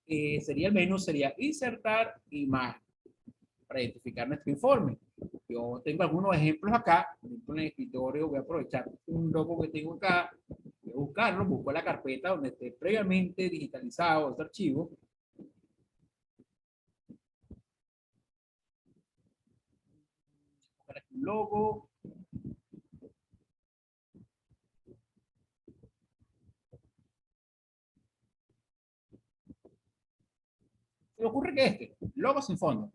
sería el menú, sería insertar imagen para identificar nuestro informe. Yo tengo algunos ejemplos acá, por ejemplo, en el escritorio voy a aprovechar un logo que tengo acá, voy a buscarlo, busco la carpeta donde esté previamente digitalizado este archivo. Buscar aquí un logo. Se me ocurre que logo sin fondo.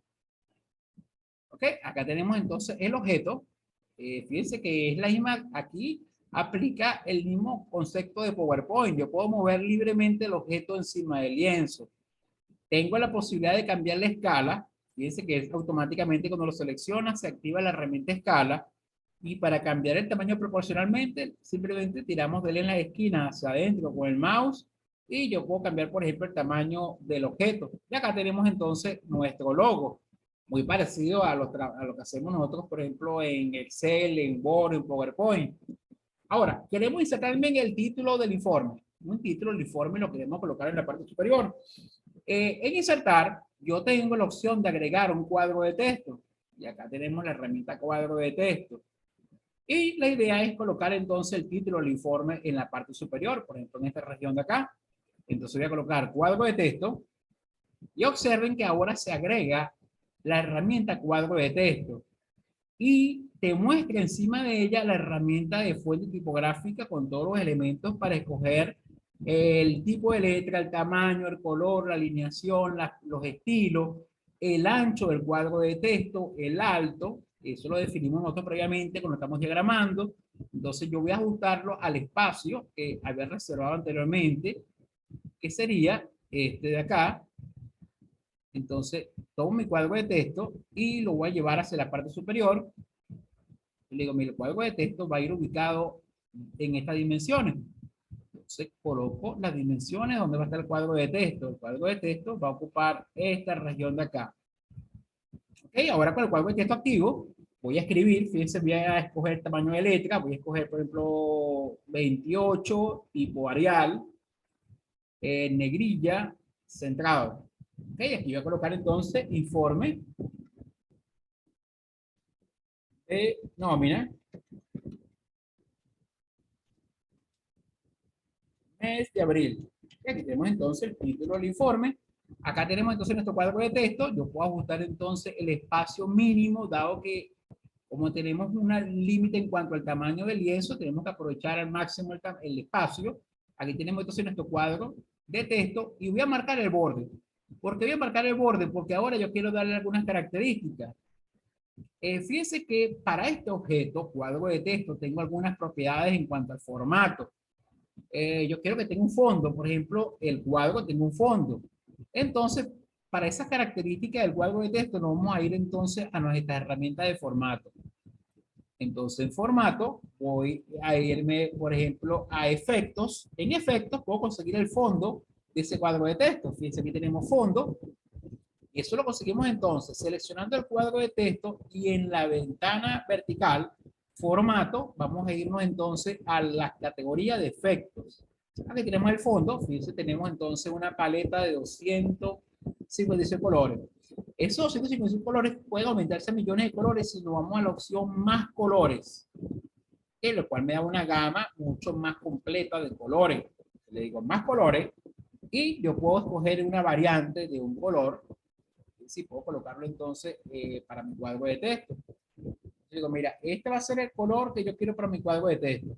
Ok, acá tenemos entonces el objeto. Fíjense que es la misma, aquí aplica el mismo concepto de PowerPoint. Yo puedo mover libremente el objeto encima del lienzo. Tengo la posibilidad de cambiar la escala. Fíjense que es automáticamente cuando lo seleccionas se activa la herramienta escala. Y para cambiar el tamaño proporcionalmente, simplemente tiramos de él en la esquina hacia adentro con el mouse. Y yo puedo cambiar, por ejemplo, el tamaño del objeto. Y acá tenemos entonces nuestro logo. Muy parecido a lo que hacemos nosotros, por ejemplo, en Excel, en Word, en PowerPoint. Ahora, queremos insertar también el título del informe. Un título del informe lo queremos colocar en la parte superior. En insertar, yo tengo la opción de agregar un cuadro de texto. Y acá tenemos la herramienta cuadro de texto. Y la idea es colocar entonces el título del informe en la parte superior, por ejemplo, en esta región de acá. Entonces voy a colocar cuadro de texto. Y observen que ahora se agrega la herramienta cuadro de texto. Y te muestra encima de ella la herramienta de fuente tipográfica con todos los elementos para escoger el tipo de letra, el tamaño, el color, la alineación, los estilos, el ancho del cuadro de texto, el alto, eso lo definimos nosotros previamente cuando estamos diagramando. Entonces yo voy a ajustarlo al espacio que había reservado anteriormente, que sería este de acá. Entonces tomo mi cuadro de texto y lo voy a llevar hacia la parte superior. Le digo, mira, el cuadro de texto va a ir ubicado en estas dimensiones. Entonces coloco las dimensiones donde va a estar el cuadro de texto. El cuadro de texto va a ocupar esta región de acá. Ok, ahora con el cuadro de texto activo, voy a escribir, fíjense, voy a escoger el tamaño de letra, voy a escoger, por ejemplo, 28, tipo Arial, negrilla, centrado. Ok, aquí voy a colocar entonces informe de nómina, mes de abril. Y aquí tenemos entonces el título del informe. Acá tenemos entonces nuestro cuadro de texto. Yo puedo ajustar entonces el espacio mínimo, dado que como tenemos un límite en cuanto al tamaño del lienzo, tenemos que aprovechar al máximo el espacio. Aquí tenemos entonces nuestro cuadro de texto y voy a marcar el borde. ¿Por qué voy a marcar el borde? Porque ahora yo quiero darle algunas características. Fíjense que para este objeto, cuadro de texto, tengo algunas propiedades en cuanto al formato. Yo quiero que tenga un fondo, por ejemplo, el cuadro tenga un fondo. Entonces, para esas características del cuadro de texto, nos vamos a ir entonces a nuestra herramienta de formato. Entonces, en formato, voy a irme, por ejemplo, a efectos. En efectos, puedo conseguir el fondo de ese cuadro de texto. Fíjense, aquí tenemos fondo. Y eso lo conseguimos entonces seleccionando el cuadro de texto y en la ventana vertical, formato, vamos a irnos entonces a la categoría de efectos. Aquí tenemos el fondo, fíjense, tenemos entonces una paleta de 256 colores. Esos 256 colores pueden aumentarse a millones de colores si nos vamos a la opción más colores, lo cual me da una gama mucho más completa de colores. Le digo más colores y yo puedo escoger una variante de un color. Si puedo colocarlo entonces para mi cuadro de texto. Digo, mira, este va a ser el color que yo quiero para mi cuadro de texto.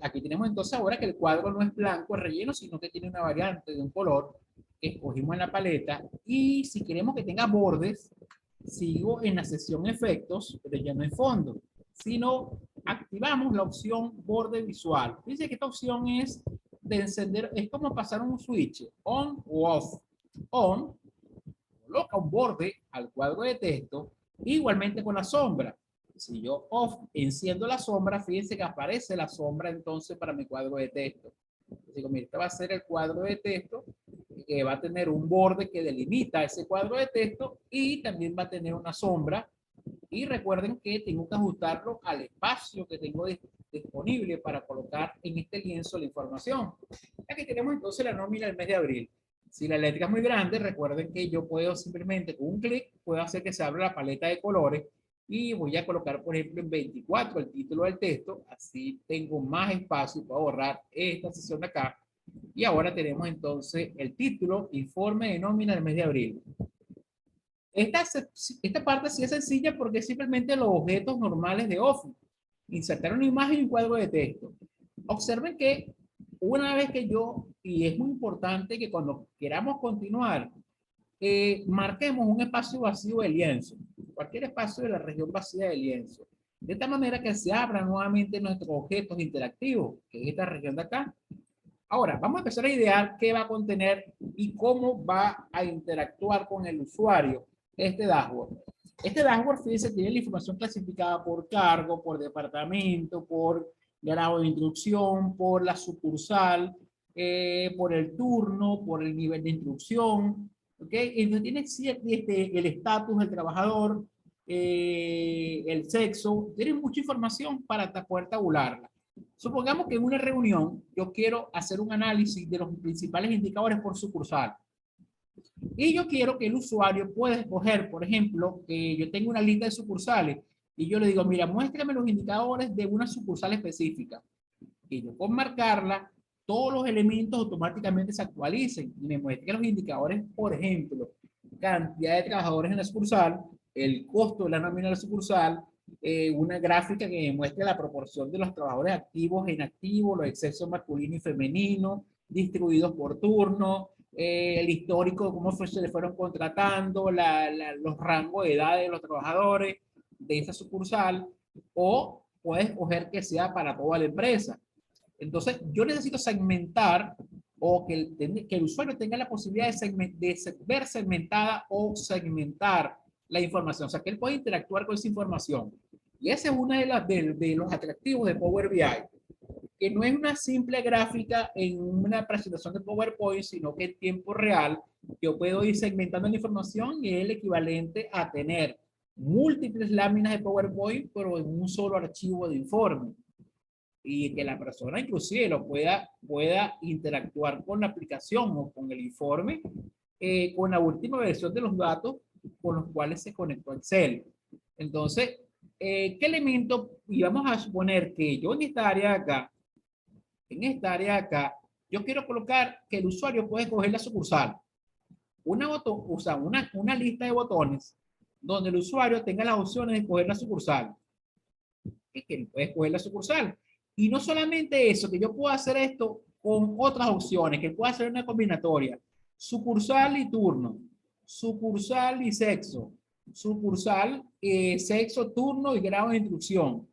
Aquí tenemos entonces ahora que el cuadro no es blanco, es relleno, sino que tiene una variante de un color que escogimos en la paleta. Y si queremos que tenga bordes, sigo en la sección efectos, pero ya no en fondo, sino activamos la opción borde visual. Dice que esta opción es de encender, es como pasar un switch on o off. On, coloca un borde al cuadro de texto, igualmente con la sombra. Si yo off enciendo la sombra, fíjense que aparece la sombra entonces para mi cuadro de texto. Digo, mira, este va a ser el cuadro de texto que va a tener un borde que delimita ese cuadro de texto y también va a tener una sombra Y recuerden que tengo que ajustarlo al espacio que tengo disponible para colocar en este lienzo la información. Aquí tenemos entonces la nómina del mes de abril. Si la letra es muy grande, recuerden que yo puedo simplemente con un clic, puedo hacer que se abra la paleta de colores y voy a colocar, por ejemplo, en 24 el título del texto. Así tengo más espacio para borrar esta sección de acá. Y ahora tenemos entonces el título, informe de nómina del mes de abril. Esta parte sí es sencilla porque es simplemente los objetos normales de Office. Insertar una imagen y un cuadro de texto. Observen que una vez que y es muy importante que cuando queramos continuar, marquemos un espacio vacío de lienzo, cualquier espacio de la región vacía de lienzo, de esta manera que se abran nuevamente nuestros objetos interactivos, que es esta región de acá. Ahora, vamos a empezar a idear qué va a contener y cómo va a interactuar con el usuario este dashboard. Este dashboard, fíjense, tiene la información clasificada por cargo, por departamento, por grado de instrucción, por la sucursal, por el turno, por el nivel de instrucción. ¿Ok? Entonces tiene el estatus del trabajador, el sexo, tiene mucha información para poder tabularla. Supongamos que en una reunión yo quiero hacer un análisis de los principales indicadores por sucursal. Y yo quiero que el usuario pueda escoger, por ejemplo, que yo tengo una lista de sucursales y yo le digo, mira, muéstrame los indicadores de una sucursal específica. Y yo con marcarla, todos los elementos automáticamente se actualicen y me muestre los indicadores, por ejemplo, cantidad de trabajadores en la sucursal, el costo de la nómina de la sucursal, una gráfica que me muestre la proporción de los trabajadores activos e inactivos, los excesos masculino y femenino, distribuidos por turno, el histórico de cómo se le fueron contratando, los rangos de edad de los trabajadores de esa sucursal, o puedes escoger que sea para toda la empresa. Entonces, yo necesito segmentar o que el usuario tenga la posibilidad de ver segmentada o segmentar la información, o sea, que él pueda interactuar con esa información. Y ese es uno de los atractivos de Power BI, que no es una simple gráfica en una presentación de PowerPoint, sino que en tiempo real yo puedo ir segmentando la información y es el equivalente a tener múltiples láminas de PowerPoint, pero en un solo archivo de informe. Y que la persona inclusive pueda interactuar con la aplicación o con el informe, con la última versión de los datos con los cuales se conectó a Excel. Entonces, ¿qué elemento? Y vamos a suponer que yo en esta área de acá, yo quiero colocar que el usuario puede escoger la sucursal. O sea, una lista de botones donde el usuario tenga las opciones de escoger la sucursal. Que puede escoger la sucursal. Y no solamente eso, que yo puedo hacer esto con otras opciones, que puedo hacer una combinatoria. Sucursal y turno, sucursal y sexo, sucursal, sexo, turno y grado de instrucción,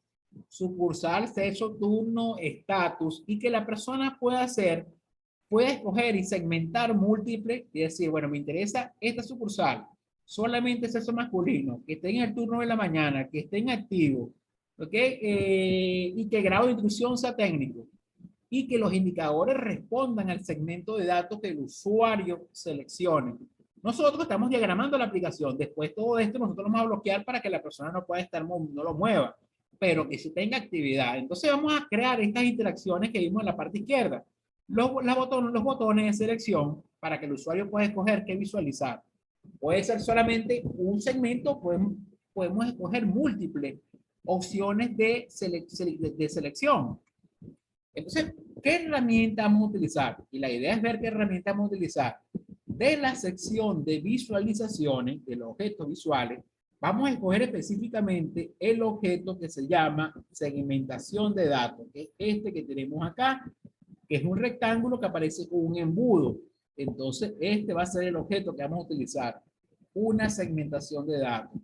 sucursal, sexo, turno, estatus, y que la persona puede escoger y segmentar múltiples y decir, bueno, me interesa esta sucursal, solamente sexo masculino, que esté en el turno de la mañana, que esté en activo, ¿ok? Y que el grado de instrucción sea técnico y que los indicadores respondan al segmento de datos que el usuario seleccione. Nosotros estamos diagramando la aplicación. Después todo esto nosotros lo vamos a bloquear para que la persona no pueda estar, no lo mueva, pero que sí tenga actividad. Entonces vamos a crear estas interacciones que vimos en la parte izquierda. Los botones de selección para que el usuario pueda escoger qué visualizar. Puede ser solamente un segmento, podemos escoger múltiples opciones de selección. Entonces, ¿qué herramienta vamos a utilizar? Y la idea es ver qué herramienta vamos a utilizar. De la sección de visualizaciones, de los objetos visuales, vamos a escoger específicamente el objeto que se llama segmentación de datos, que es este que tenemos acá, que es un rectángulo que aparece con un embudo. Entonces, este va a ser el objeto que vamos a utilizar. Una segmentación de datos.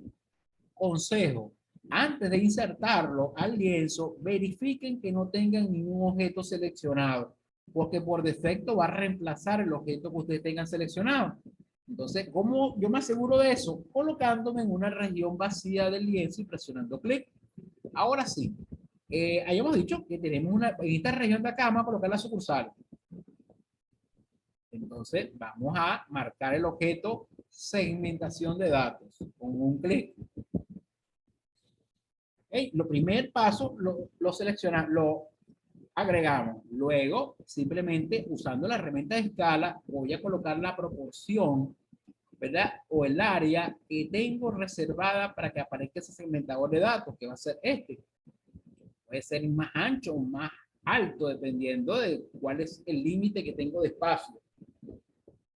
Consejo: antes de insertarlo al lienzo, verifiquen que no tengan ningún objeto seleccionado, porque por defecto va a reemplazar el objeto que ustedes tengan seleccionado. Entonces, ¿cómo yo me aseguro de eso? Colocándome en una región vacía del lienzo y presionando clic. Ahora sí, hayamos dicho que tenemos en esta región de acá vamos a colocar la sucursal. Entonces, vamos a marcar el objeto segmentación de datos con un clic. Lo primer paso lo seleccionamos, lo agregamos. Luego, simplemente usando la herramienta de escala, voy a colocar la proporción, ¿verdad? O el área que tengo reservada para que aparezca ese segmentador de datos, que va a ser este. Puede ser más ancho o más alto, dependiendo de cuál es el límite que tengo de espacio.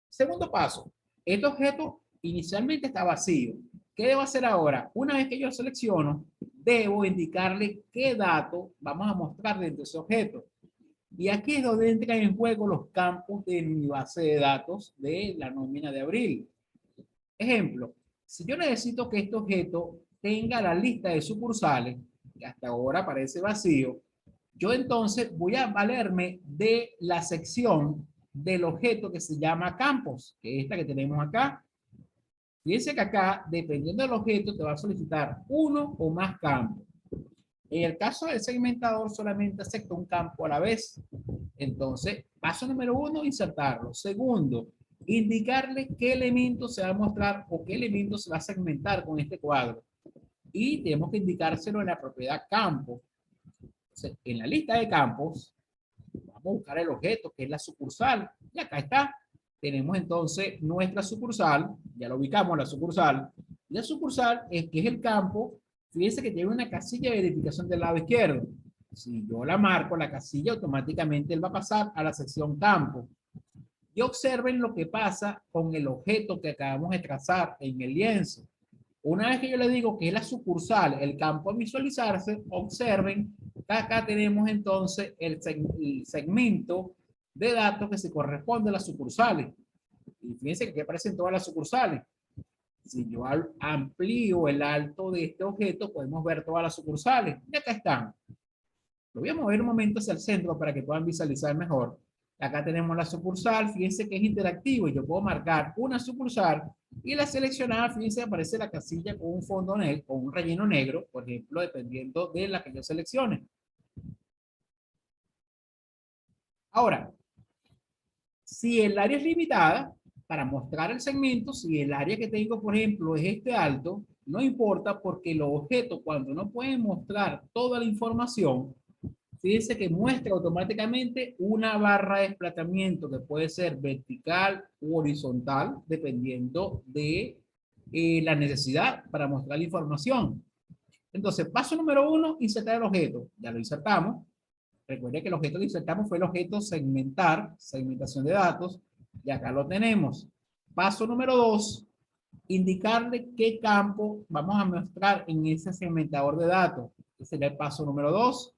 Segundo paso, este objeto inicialmente está vacío. ¿Qué debo hacer ahora? Una vez que yo selecciono, debo indicarle qué dato vamos a mostrar dentro de ese objeto. Y aquí es donde entran en juego los campos de mi base de datos de la nómina de abril. Ejemplo, si yo necesito que este objeto tenga la lista de sucursales, que hasta ahora parece vacío, yo entonces voy a valerme de la sección del objeto que se llama campos, que es esta que tenemos acá. Fíjense que acá, dependiendo del objeto, te va a solicitar uno o más campos. En el caso del segmentador, solamente acepta un campo a la vez. Entonces, paso número 1, insertarlo. Segundo, indicarle qué elemento se va a mostrar o qué elemento se va a segmentar con este cuadro. Y tenemos que indicárselo en la propiedad campo. Entonces, en la lista de campos, vamos a buscar el objeto, que es la sucursal. Y acá está. Tenemos entonces nuestra sucursal. Ya lo ubicamos, la sucursal. La sucursal es que es el campo. Fíjense que tiene una casilla de verificación del lado izquierdo. Si yo la marco, la casilla, automáticamente él va a pasar a la sección campo. Y observen lo que pasa con el objeto que acabamos de trazar en el lienzo. Una vez que yo le digo que es la sucursal, el campo a visualizarse, observen que acá tenemos entonces el segmento de datos que se corresponde a las sucursales. Y fíjense que aquí aparecen todas las sucursales. Si yo amplío el alto de este objeto, podemos ver todas las sucursales. Y acá están. Lo voy a mover un momento hacia el centro para que puedan visualizar mejor. Acá tenemos la sucursal, fíjense que es interactivo. Yo puedo marcar una sucursal y la seleccionada, fíjense, aparece la casilla con un fondo negro, con un relleno negro, por ejemplo, dependiendo de la que yo seleccione. Ahora, si el área es limitada, para mostrar el segmento, si el área que tengo, por ejemplo, es este alto, no importa porque los objetos, cuando no pueden mostrar toda la información, fíjense que muestra automáticamente una barra de desplazamiento que puede ser vertical u horizontal, dependiendo de la necesidad para mostrar la información. Entonces, paso número 1, insertar el objeto. Ya lo insertamos. Recuerde que el objeto que insertamos fue el objeto segmentar, segmentación de datos, y acá lo tenemos. Paso número 2, indicarle qué campo vamos a mostrar en ese segmentador de datos. Ese sería el paso número 2.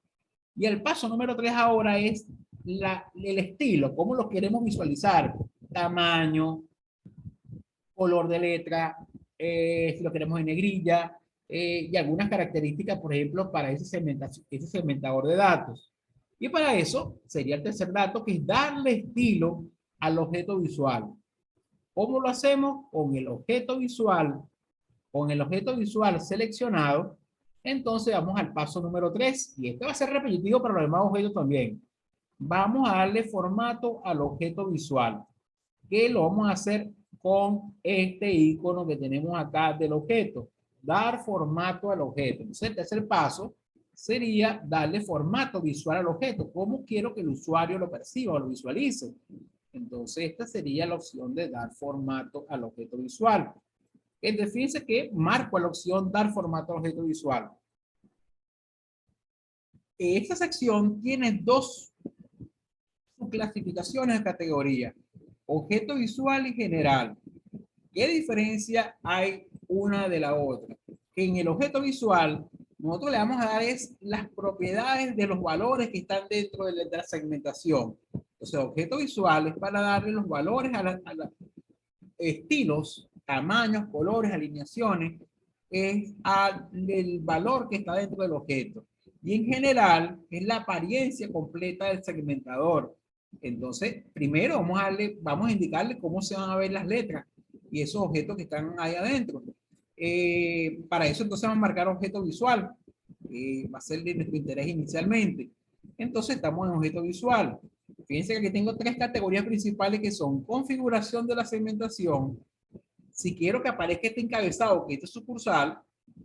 Y el paso número 3 ahora es el estilo, cómo lo queremos visualizar. Tamaño, color de letra, si lo queremos en negrilla, y algunas características, por ejemplo, para ese segmentador de datos. Y para eso sería el tercer dato, que es darle estilo al objeto visual. ¿Cómo lo hacemos? Con el objeto visual, seleccionado. Entonces vamos al paso número 3, y este va a ser repetitivo para los demás objetos también. Vamos a darle formato al objeto visual, que lo vamos a hacer con este icono que tenemos acá del objeto. Dar formato al objeto. Entonces el tercer paso sería darle formato visual al objeto. ¿Cómo quiero que el usuario lo perciba o lo visualice? Entonces esta sería la opción de dar formato al objeto visual. Entonces fíjense que marco la opción dar formato al objeto visual. Esta sección tiene dos clasificaciones de categoría: objeto visual y general. ¿Qué diferencia hay una de la otra? Que en el objeto visual nosotros le vamos a dar es las propiedades de los valores que están dentro de la segmentación. Entonces, objeto visual es para darle los valores a los estilos, tamaños, colores, alineaciones, es el valor que está dentro del objeto. Y en general es la apariencia completa del segmentador. Entonces, primero vamos a indicarle cómo se van a ver las letras y esos objetos que están ahí adentro. Para eso entonces vamos a marcar objeto visual. Va a ser de nuestro interés inicialmente. Entonces estamos en objeto visual. Fíjense que aquí tengo tres categorías principales que son configuración de la segmentación. Si quiero que aparezca este encabezado, que este es sucursal,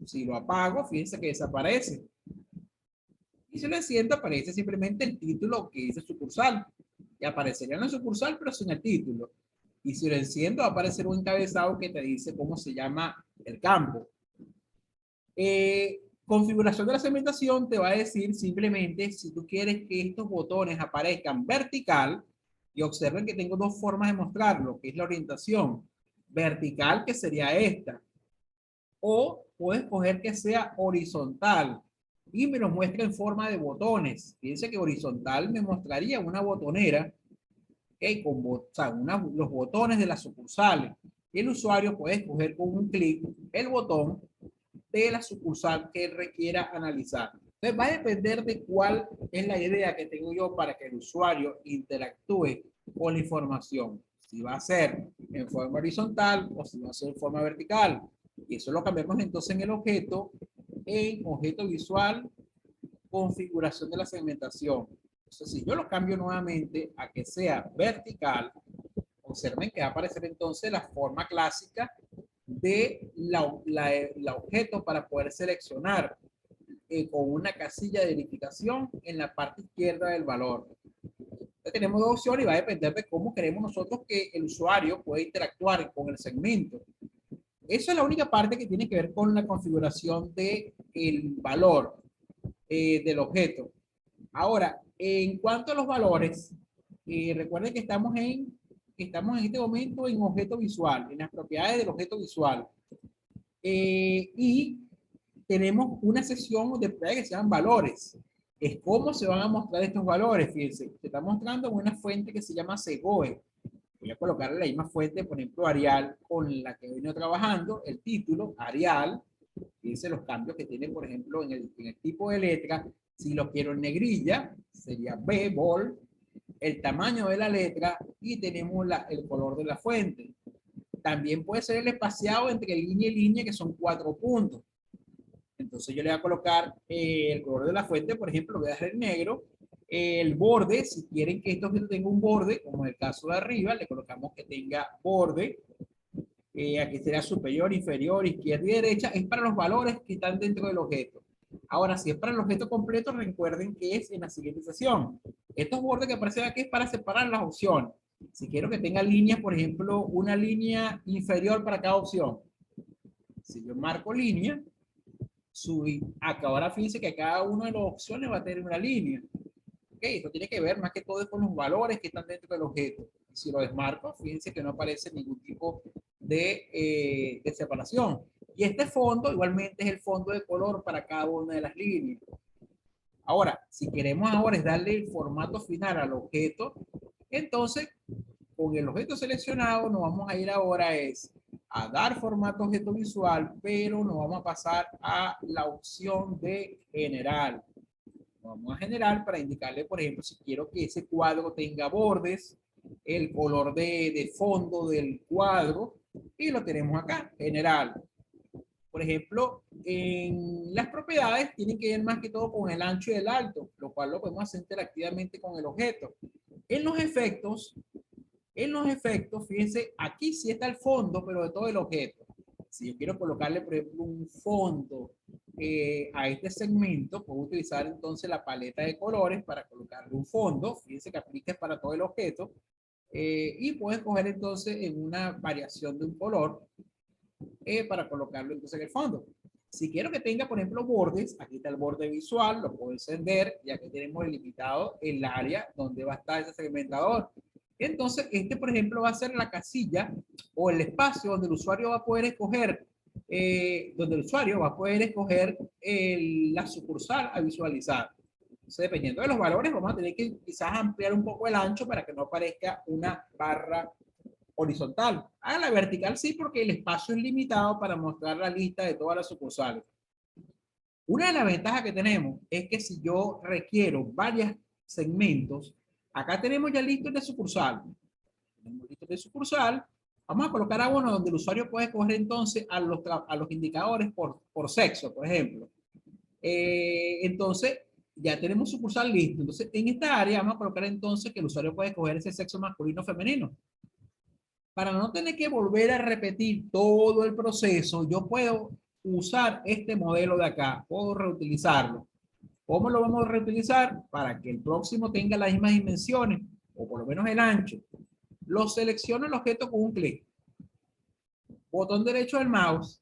Si lo apago, fíjense que desaparece. Y si lo enciendo, aparece simplemente el título que dice sucursal. Y aparecería en la sucursal, pero sin el título. Y si lo enciendo, va a aparecer un encabezado que te dice cómo se llama el campo. Configuración de la segmentación te va a decir simplemente si tú quieres que estos botones aparezcan vertical, y observen que tengo dos formas de mostrarlo, que es la orientación vertical, que sería esta, o puedes coger que sea horizontal y me lo muestra en forma de botones. Fíjense que horizontal me mostraría una botonera, ¿okay? O sea, los botones de las sucursales. El usuario puede escoger con un clic el botón de la sucursal que él requiera analizar. Entonces va a depender de cuál es la idea que tengo yo para que el usuario interactúe con la información. Si va a ser en forma horizontal o si va a ser en forma vertical. Y eso lo cambiamos entonces en el objeto, en objeto visual, configuración de la segmentación. Entonces, si yo lo cambio nuevamente a que sea vertical, observen que va a aparecer entonces la forma clásica de la objeto para poder seleccionar con una casilla de verificación en la parte izquierda del valor. Entonces, tenemos dos opciones y va a depender de cómo queremos nosotros que el usuario pueda interactuar con el segmento. Eso es la única parte que tiene que ver con la configuración del valor del objeto. Ahora, en cuanto a los valores, recuerden que estamos en este momento en objeto visual, en las propiedades del objeto visual. Y tenemos una sección de propiedades que se llaman valores. Es cómo se van a mostrar estos valores. Fíjense, se está mostrando en una fuente que se llama Segoe. Voy a colocarle la misma fuente, por ejemplo, Arial, con la que he venido trabajando, el título, Arial. Fíjense los cambios que tiene, por ejemplo, en el tipo de letra. Si lo quiero en negrilla, sería B, bol, el tamaño de la letra y tenemos el color de la fuente. También puede ser el espaciado entre línea y línea, que son 4 puntos. Entonces yo le voy a colocar el color de la fuente, por ejemplo, lo voy a dejar en negro. El borde, si quieren que esto tenga un borde, como en el caso de arriba, le colocamos que tenga borde. Aquí será superior, inferior, izquierda y derecha. Es para los valores que están dentro del objeto. Ahora, si es para el objeto completo, recuerden que es en la siguiente sección. Estos bordes que aparecen aquí es para separar las opciones. Si quiero que tenga líneas, por ejemplo, una línea inferior para cada opción. Si yo marco línea, subí. Acá ahora fíjense que cada una de las opciones va a tener una línea. Okay, esto tiene que ver más que todo con los valores que están dentro del objeto. Si lo desmarco, fíjense que no aparece ningún tipo de separación. Y este fondo igualmente es el fondo de color para cada una de las líneas. Ahora, si queremos ahora es darle el formato final al objeto, entonces con el objeto seleccionado nos vamos a ir ahora a dar formato objeto visual, pero nos vamos a pasar a la opción de general. Vamos a generar para indicarle, por ejemplo, si quiero que ese cuadro tenga bordes, el color de fondo del cuadro, y lo tenemos acá, general. Por ejemplo, en las propiedades tienen que ver más que todo con el ancho y el alto, lo cual lo podemos hacer interactivamente con el objeto. En los efectos, fíjense, aquí sí está el fondo, pero de todo el objeto. Si yo quiero colocarle, por ejemplo, un fondo a este segmento, puedo utilizar entonces la paleta de colores para colocarle un fondo. Fíjense que aplica para todo el objeto. Y puedo escoger entonces en una variación de un color para colocarlo entonces en el fondo. Si quiero que tenga, por ejemplo, bordes, aquí está el borde visual, lo puedo encender y aquí tenemos delimitado el área donde va a estar ese segmentador. Entonces, este, por ejemplo, va a ser la casilla o el espacio donde el usuario va a poder escoger, la sucursal a visualizar. Entonces, dependiendo de los valores, vamos a tener que quizás ampliar un poco el ancho para que no aparezca una barra horizontal. A la vertical sí, porque el espacio es limitado para mostrar la lista de todas las sucursales. Una de las ventajas que tenemos es que si yo requiero varios segmentos, acá tenemos ya listos de sucursal. Tenemos listos de sucursal. Vamos a colocar a uno donde el usuario puede escoger entonces a los indicadores por sexo, por ejemplo. Entonces, ya tenemos sucursal listo. Entonces, en esta área vamos a colocar entonces que el usuario puede escoger ese sexo masculino o femenino. Para no tener que volver a repetir todo el proceso, yo puedo usar este modelo de acá, puedo reutilizarlo. ¿Cómo lo vamos a reutilizar? Para que el próximo tenga las mismas dimensiones, o por lo menos el ancho. Lo selecciono el objeto con un clic. Botón derecho del mouse.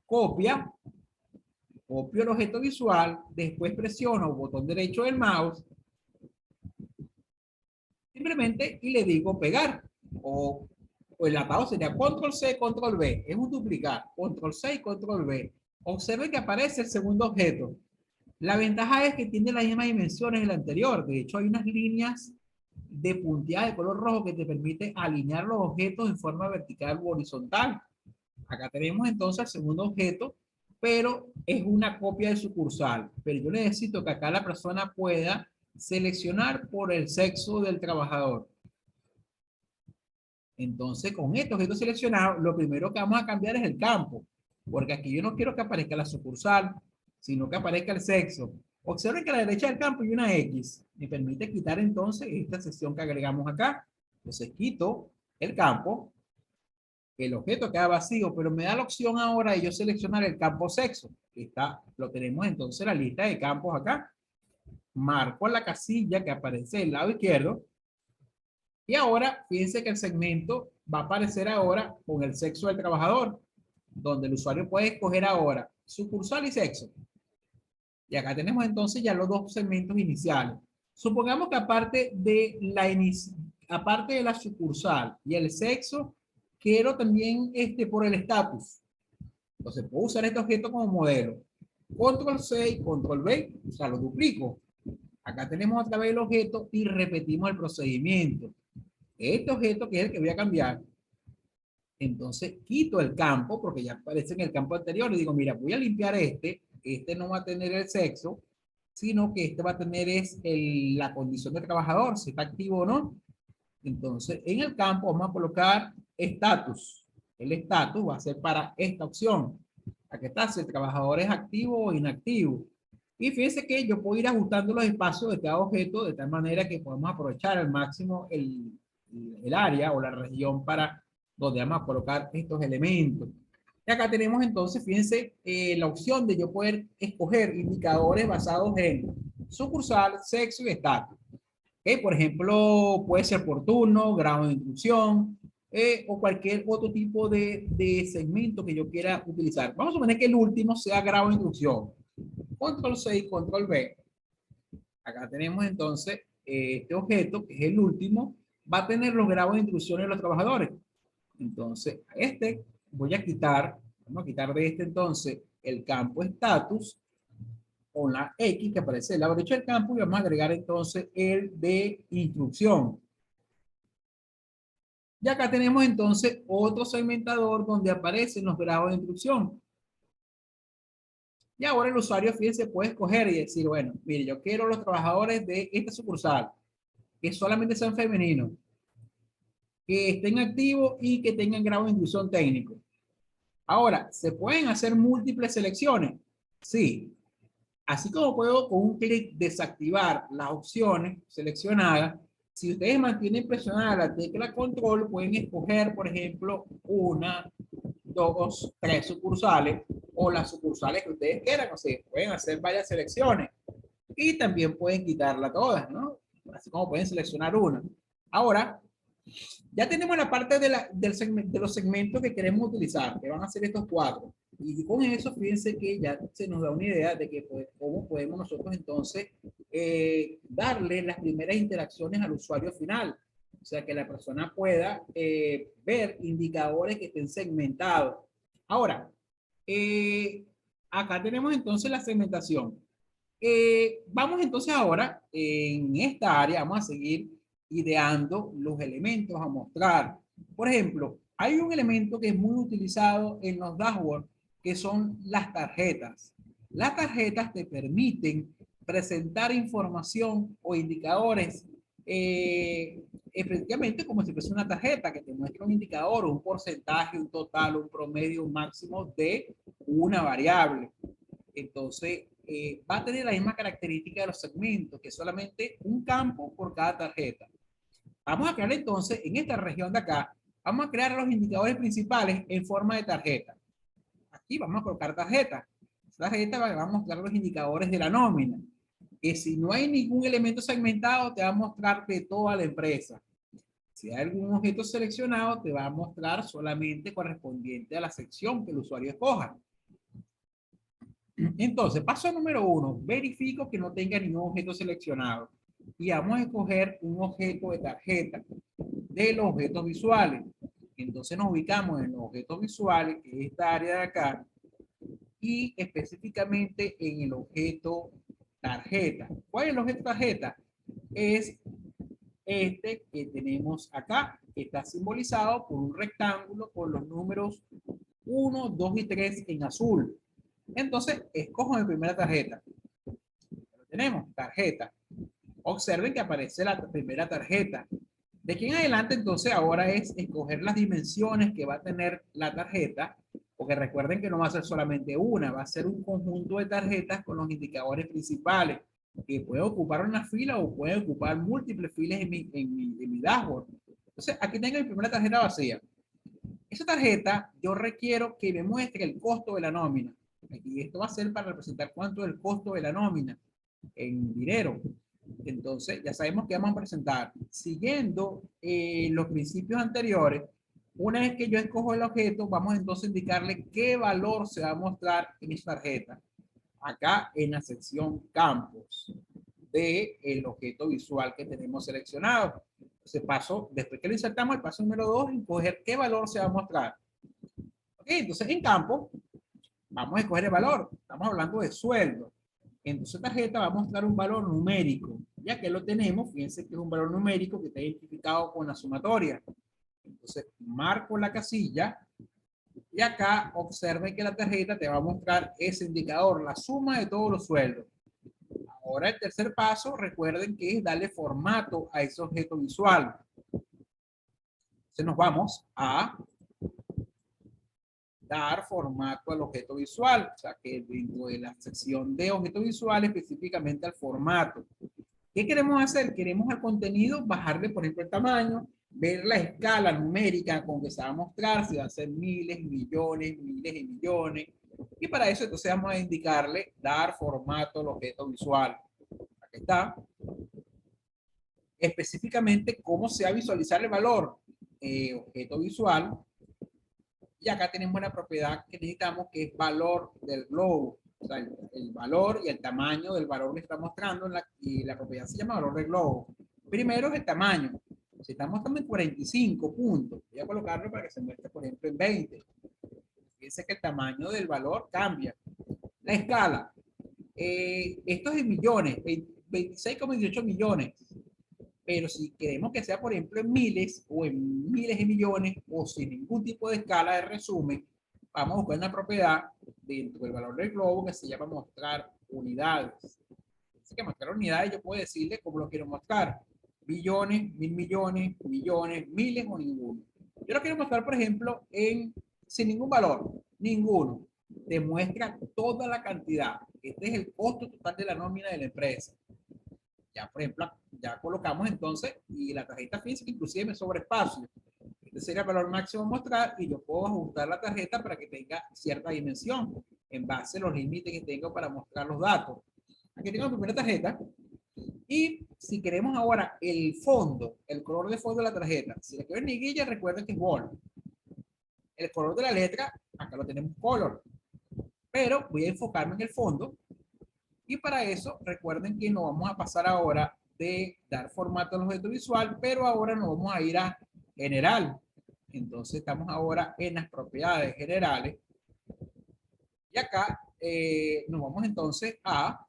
Copio el objeto visual, después presiono botón derecho del mouse, simplemente y le digo pegar, o el atado sería control C, control V, es un duplicar, control C y control V. Observe que aparece el segundo objeto. La ventaja es que tiene las mismas dimensiones del anterior, de hecho hay unas líneas de punteadas de color rojo que te permite alinear los objetos en forma vertical u horizontal. Acá tenemos entonces el segundo objeto, pero es una copia de sucursal. Pero yo necesito que acá la persona pueda seleccionar por el sexo del trabajador. Entonces, con este objeto seleccionado, lo primero que vamos a cambiar es el campo, porque aquí yo no quiero que aparezca la sucursal, sino que aparezca el sexo. Observen que a la derecha del campo hay una X. Me permite quitar entonces esta sección que agregamos acá. Entonces quito el campo, el objeto queda vacío, pero me da la opción ahora de yo seleccionar el campo sexo. Lo tenemos entonces en la lista de campos acá. Marco la casilla que aparece del lado izquierdo. Y ahora, fíjense que el segmento va a aparecer ahora con el sexo del trabajador, donde el usuario puede escoger ahora sucursal y sexo. Y acá tenemos entonces ya los dos segmentos iniciales. Supongamos que aparte de la sucursal y el sexo, quiero también por el estatus. Entonces puedo usar este objeto como modelo. Control C y Control V, o sea, lo duplico. Acá tenemos otra vez el objeto y repetimos el procedimiento. Este objeto que es el que voy a cambiar. Entonces quito el campo porque ya aparece en el campo anterior y digo, mira, voy a limpiar este no va a tener el sexo, sino que este va a tener la condición de trabajador, si está activo o no. Entonces, en el campo vamos a colocar estatus. El estatus va a ser para esta opción. Aquí está, si el trabajador es activo o inactivo. Y fíjense que yo puedo ir ajustando los espacios de cada objeto de tal manera que podemos aprovechar al máximo el área o la región para donde vamos a colocar estos elementos. Y acá tenemos entonces, fíjense, la opción de yo poder escoger indicadores basados en sucursal, sexo y estatus. Por ejemplo, puede ser por turno, grado de instrucción o cualquier otro tipo de segmento que yo quiera utilizar. Vamos a suponer que el último sea grado de instrucción. Control C y Control V. Acá tenemos entonces este objeto, que es el último, va a tener los grados de instrucción de los trabajadores. Entonces, voy a quitar, vamos a quitar de entonces el campo estatus con la X que aparece del lado derecho del campo y vamos a agregar entonces el de instrucción. Y acá tenemos entonces otro segmentador donde aparecen los grados de instrucción. Y ahora el usuario, fíjense, puede escoger y decir, bueno, mire, yo quiero los trabajadores de esta sucursal, que solamente sean femeninos, que estén activos y que tengan grado de instrucción técnico. Ahora, ¿se pueden hacer múltiples selecciones? Sí. Así como puedo con un clic desactivar las opciones seleccionadas, si ustedes mantienen presionada la tecla control, pueden escoger, por ejemplo, 1, 2, 3 sucursales o las sucursales que ustedes quieran. O sea, pueden hacer varias selecciones y también pueden quitarla todas, ¿no? Así como pueden seleccionar una. Ahora, ya tenemos la parte de los segmentos que queremos utilizar, que van a ser estos 4. Y con eso, fíjense que ya se nos da una idea de que cómo podemos nosotros entonces darle las primeras interacciones al usuario final. O sea, que la persona pueda ver indicadores que estén segmentados. Ahora, acá tenemos entonces la segmentación. Vamos entonces ahora, en esta área, vamos a seguir ideando los elementos a mostrar. Por ejemplo, hay un elemento que es muy utilizado en los dashboards, que son las tarjetas. Las tarjetas te permiten presentar información o indicadores efectivamente como si fuese una tarjeta que te muestra un indicador, un porcentaje, un total, un promedio, un máximo de una variable. Entonces, va a tener la misma característica de los segmentos, que es solamente un campo por cada tarjeta. Vamos a crear entonces, en esta región de acá, vamos a crear los indicadores principales en forma de tarjeta. Aquí vamos a colocar tarjeta. Esta tarjeta va a mostrar los indicadores de la nómina. Que si no hay ningún elemento segmentado, te va a mostrar de toda la empresa. Si hay algún objeto seleccionado, te va a mostrar solamente correspondiente a la sección que el usuario escoja. Entonces, paso número 1, verifico que no tenga ningún objeto seleccionado. Y vamos a escoger un objeto de tarjeta de los objetos visuales. Entonces nos ubicamos en los objetos visuales, que es esta área de acá, y específicamente en el objeto tarjeta. ¿Cuál es el objeto tarjeta? Es este que tenemos acá, que está simbolizado por un rectángulo con los números 1, 2 y 3 en azul. Entonces, escojo mi primera tarjeta. Lo tenemos, tarjeta. Observen que aparece la primera tarjeta. De aquí en adelante, entonces, ahora es escoger las dimensiones que va a tener la tarjeta, porque recuerden que no va a ser solamente una, va a ser un conjunto de tarjetas con los indicadores principales, que puede ocupar una fila o puede ocupar múltiples filas en mi dashboard. Entonces, aquí tengo mi primera tarjeta vacía. Esa tarjeta, yo requiero que me muestre el costo de la nómina. Y esto va a ser para representar cuánto es el costo de la nómina en dinero. Entonces, ya sabemos que vamos a presentar. Siguiendo los principios anteriores, una vez que yo escojo el objeto, vamos entonces a indicarle qué valor se va a mostrar en esa tarjeta. Acá en la sección campos del objeto visual que tenemos seleccionado. Entonces, paso, después que lo insertamos, el paso número 2, escoger qué valor se va a mostrar. Ok, entonces en campo, vamos a escoger el valor. Estamos hablando de sueldo. Entonces tarjeta va a mostrar un valor numérico. Ya que lo tenemos, fíjense que es un valor numérico que está identificado con la sumatoria. Entonces marco la casilla y acá observen que la tarjeta te va a mostrar ese indicador, la suma de todos los sueldos. Ahora el tercer paso, recuerden que es darle formato a ese objeto visual. Entonces nos vamos a dar formato al objeto visual, o sea que dentro de la sección de objetos visuales específicamente al formato. ¿Qué queremos hacer? Queremos al contenido bajarle, por ejemplo, el tamaño, ver la escala numérica con que se va a mostrar, si va a ser miles, millones, miles y millones. Y para eso entonces vamos a indicarle dar formato al objeto visual. Aquí está. Específicamente cómo se va a visualizar el valor. Objeto visual. Y acá tenemos una propiedad que necesitamos que es valor del globo. O sea, el valor y el tamaño del valor que está mostrando y la propiedad se llama valor del globo. Primero es el tamaño. Si está mostrando en 45 puntos, voy a colocarlo para que se muestre, por ejemplo, en 20. Fíjense que el tamaño del valor cambia. La escala. Esto es en millones, 26,18 millones. Pero si queremos que sea, por ejemplo, en miles o en miles de millones o sin ningún tipo de escala de resumen, vamos a buscar una propiedad dentro del valor del globo que se llama mostrar unidades. Así que mostrar unidades yo puedo decirle cómo lo quiero mostrar. Billones, mil millones, millones, miles o ninguno. Yo lo quiero mostrar, por ejemplo, sin ningún valor, ninguno. Demuestra toda la cantidad. Este es el costo total de la nómina de la empresa. Ya, por ejemplo, ya colocamos entonces, y la tarjeta física inclusive me sobra espacio. Este sería el valor máximo a mostrar y yo puedo ajustar la tarjeta para que tenga cierta dimensión en base a los límites que tengo para mostrar los datos. Aquí tengo la primera tarjeta y si queremos ahora el fondo, el color de fondo de la tarjeta, si le quiero en negrilla, recuerden que es bold. El color de la letra, acá lo tenemos color, pero voy a enfocarme en el fondo. Y para eso, recuerden que nos vamos a pasar ahora de dar formato al objeto visual, pero ahora nos vamos a ir a general. Entonces estamos ahora en las propiedades generales. Y acá nos vamos entonces vamos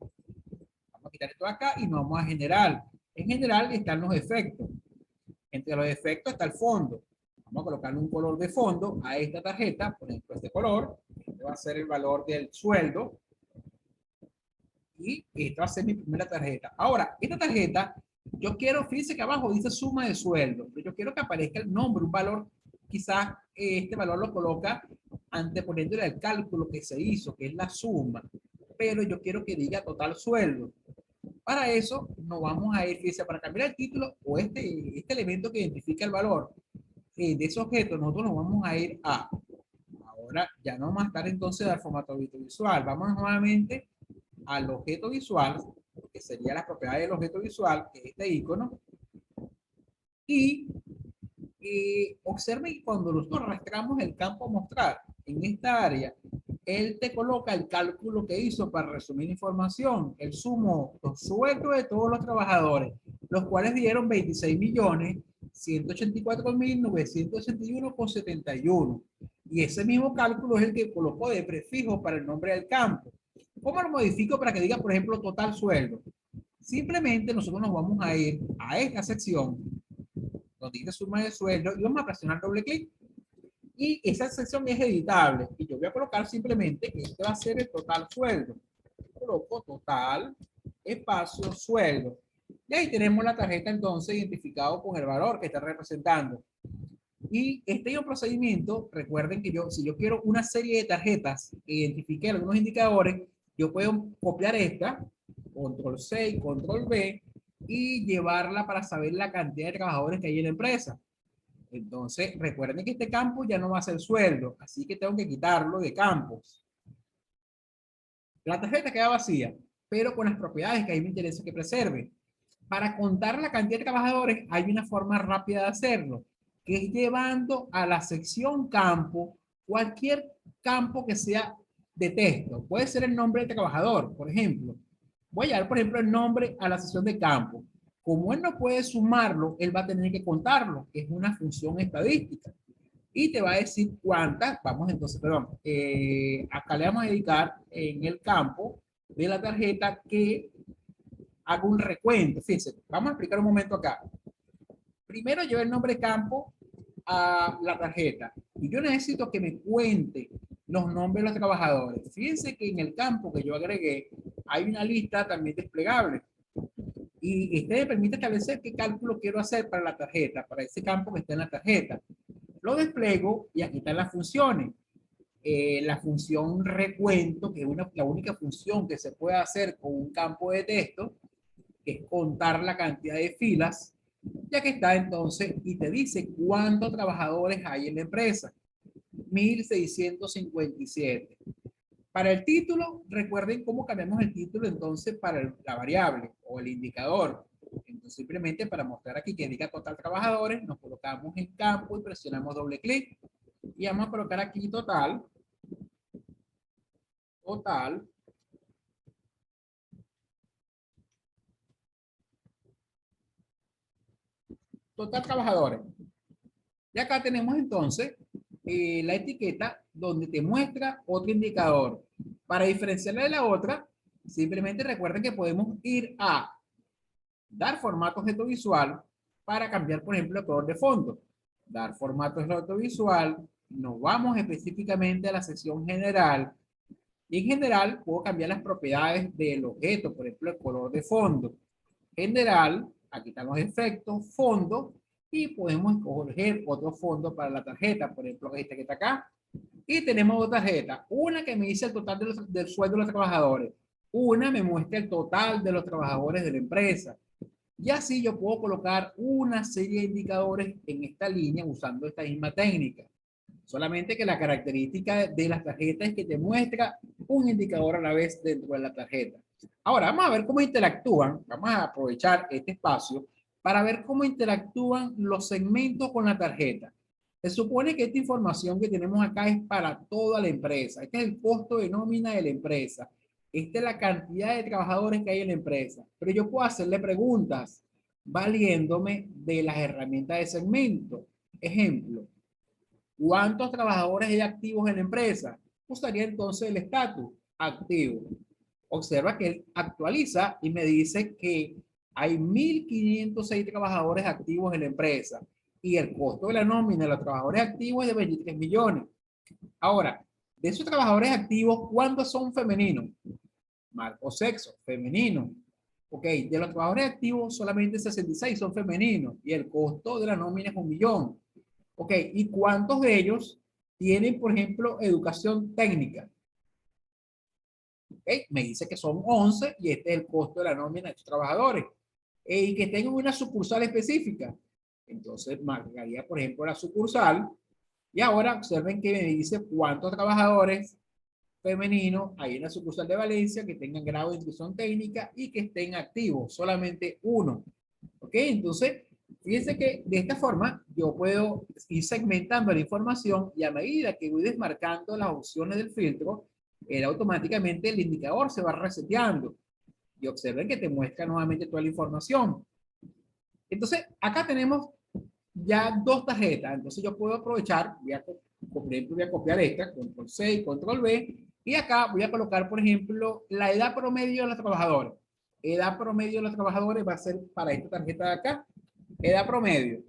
a quitar esto de acá y nos vamos a general. En general están los efectos. Entre los efectos está el fondo. Vamos a colocarle un color de fondo a esta tarjeta, por ejemplo, este color. Este va a ser el valor del sueldo. Y esta va a ser mi primera tarjeta. Ahora, esta tarjeta, yo quiero, fíjense que abajo dice suma de sueldo, pero yo quiero que aparezca el nombre, un valor, quizás este valor lo coloca anteponiéndole el cálculo que se hizo, que es la suma, pero yo quiero que diga total sueldo. Para eso nos vamos a ir, fíjense, para cambiar el título o este elemento que identifica el valor de ese objeto, nosotros nos vamos a ir a, Ahora ya no vamos a estar entonces al formato visual. Vamos nuevamente al objeto visual, que sería la propiedad del objeto visual, que es este icono. Y observen que cuando nosotros arrastramos el campo a mostrar en esta área, él te coloca el cálculo que hizo para resumir información. Él sumó los sueldos de todos los trabajadores, los cuales dieron 26.184.961,71. Y ese mismo cálculo es el que colocó de prefijo para el nombre del campo. ¿Cómo lo modifico para que diga, por ejemplo, total sueldo? Simplemente nosotros nos vamos a ir a esta sección donde dice suma de sueldo y vamos a presionar doble clic. Y esa sección es editable. Y yo voy a colocar simplemente que este va a ser el total sueldo. Coloco total, espacio, sueldo. Y ahí tenemos la tarjeta entonces identificado con el valor que está representando. Y este es un procedimiento, recuerden que si yo quiero una serie de tarjetas que identifique algunos indicadores, yo puedo copiar esta, control C y control V, y llevarla para saber la cantidad de trabajadores que hay en la empresa. Entonces, recuerden que este campo ya no va a ser sueldo, así que tengo que quitarlo de campos. La tarjeta queda vacía, pero con las propiedades que a mí me interesa que preserve. Para contar la cantidad de trabajadores hay una forma rápida de hacerlo, que es llevando a la sección campo cualquier campo que sea de texto. Puede ser el nombre del trabajador, por ejemplo. Voy a llevar, por ejemplo, el nombre a la sección de campo. Como él no puede sumarlo, él va a tener que contarlo, que es una función estadística. Y te va a decir cuántas, vamos entonces, perdón, acá le vamos a dedicar en el campo de la tarjeta que haga un recuento. Fíjense, vamos a explicar un momento acá. Primero llevo el nombre de campo a la tarjeta y yo necesito que me cuente los nombres de los trabajadores. Fíjense que en el campo que yo agregué hay una lista también desplegable y este me permite establecer qué cálculo quiero hacer para la tarjeta, para ese campo que está en la tarjeta. Lo despliego y aquí están las funciones. La función recuento, que es la única función que se puede hacer con un campo de texto, que es contar la cantidad de filas, ya que está entonces y te dice cuántos trabajadores hay en la empresa. 1.657. Para el título, recuerden cómo cambiamos el título entonces para la variable o el indicador. Entonces, simplemente para mostrar aquí que diga total trabajadores, nos colocamos en campo y presionamos doble clic. Y vamos a colocar aquí total. Total. Total trabajadores. Y acá tenemos entonces la etiqueta donde te muestra otro indicador. Para diferenciarla de la otra, simplemente recuerden que podemos ir a dar formato objeto visual para cambiar, por ejemplo, el color de fondo. Dar formato objeto visual, nos vamos específicamente a la sección general y en general puedo cambiar las propiedades del objeto, por ejemplo, el color de fondo. General, aquí están los efectos, fondo, y podemos escoger otro fondo para la tarjeta, por ejemplo, esta que está acá. Y tenemos dos tarjetas, una que me dice el total del sueldo de los trabajadores, una me muestra el total de los trabajadores de la empresa. Y así yo puedo colocar una serie de indicadores en esta línea usando esta misma técnica. Solamente que la característica de las tarjetas es que te muestra un indicador a la vez dentro de la tarjeta. Ahora vamos a ver cómo interactúan. Vamos a aprovechar este espacio para ver cómo interactúan los segmentos con la tarjeta. Se supone que esta información que tenemos acá es para toda la empresa. Este es el costo de nómina de la empresa. Esta es la cantidad de trabajadores que hay en la empresa. Pero yo puedo hacerle preguntas valiéndome de las herramientas de segmento. Ejemplo, ¿cuántos trabajadores hay activos en la empresa? Usaría entonces el estatus activo. Observa que él actualiza y me dice que hay 1.506 trabajadores activos en la empresa y el costo de la nómina de los trabajadores activos es de 23 millones. Ahora, de esos trabajadores activos, ¿cuántos son femeninos? Marco sexo, femenino. Ok, de los trabajadores activos solamente 66 son femeninos y el costo de la nómina es 1 millón. Ok, ¿y cuántos de ellos tienen, por ejemplo, educación técnica? Okay, me dice que son 11 y este es el costo de la nómina de estos trabajadores. Y que tengan una sucursal específica. Entonces, marcaría, por ejemplo, la sucursal Y ahora observen que me dice cuántos trabajadores femeninos hay en la sucursal de Valencia que tengan grado de instrucción técnica y que estén activos, solamente uno. ¿Ok? Entonces, fíjense que de esta forma yo puedo ir segmentando la información y a medida que voy desmarcando las opciones del filtro, automáticamente el indicador se va reseteando. Y observen que te muestra nuevamente toda la información. Entonces, acá tenemos ya dos tarjetas. Entonces yo puedo aprovechar, por ejemplo, voy a copiar esta, control C y control V, y acá voy a colocar, por ejemplo, la edad promedio de los trabajadores. Edad promedio de los trabajadores va a ser para esta tarjeta de acá, edad promedio.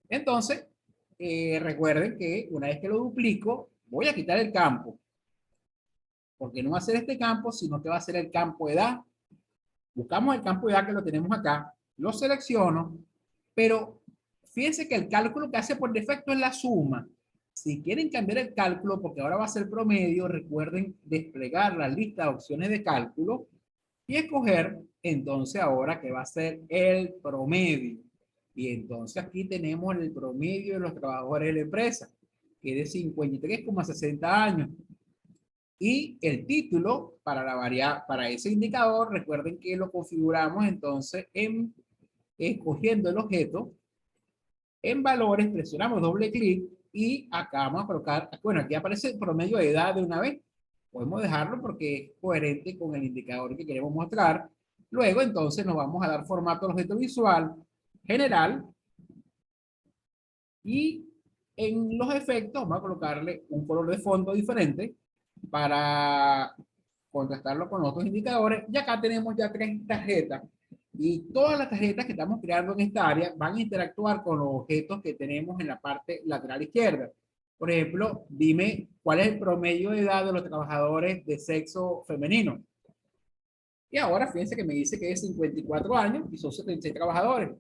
Entonces, recuerden que una vez que lo duplico, voy a quitar el campo, porque no va a ser este campo, sino que va a ser el campo edad. Buscamos el campo de edad que lo tenemos acá, lo selecciono, pero fíjense que el cálculo que hace por defecto es la suma. Si quieren cambiar el cálculo, porque ahora va a ser promedio, recuerden desplegar la lista de opciones de cálculo y escoger entonces ahora que va a ser el promedio. Y entonces aquí tenemos el promedio de los trabajadores de la empresa, que es de 53,60 años. Y el título para ese indicador, recuerden que lo configuramos entonces escogiendo el objeto, en valores, presionamos doble clic y acá vamos a colocar, bueno, aquí aparece el promedio de edad de una vez. Podemos dejarlo porque es coherente con el indicador que queremos mostrar. Luego entonces nos vamos a dar formato al objeto visual, general, y en los efectos vamos a colocarle un color de fondo diferente para contrastarlo con otros indicadores. Y acá tenemos ya 3 tarjetas. Y todas las tarjetas que estamos creando en esta área van a interactuar con los objetos que tenemos en la parte lateral izquierda. Por ejemplo, dime cuál es el promedio de edad de los trabajadores de sexo femenino. Y ahora fíjense que me dice que es 54 años y son 76 trabajadores.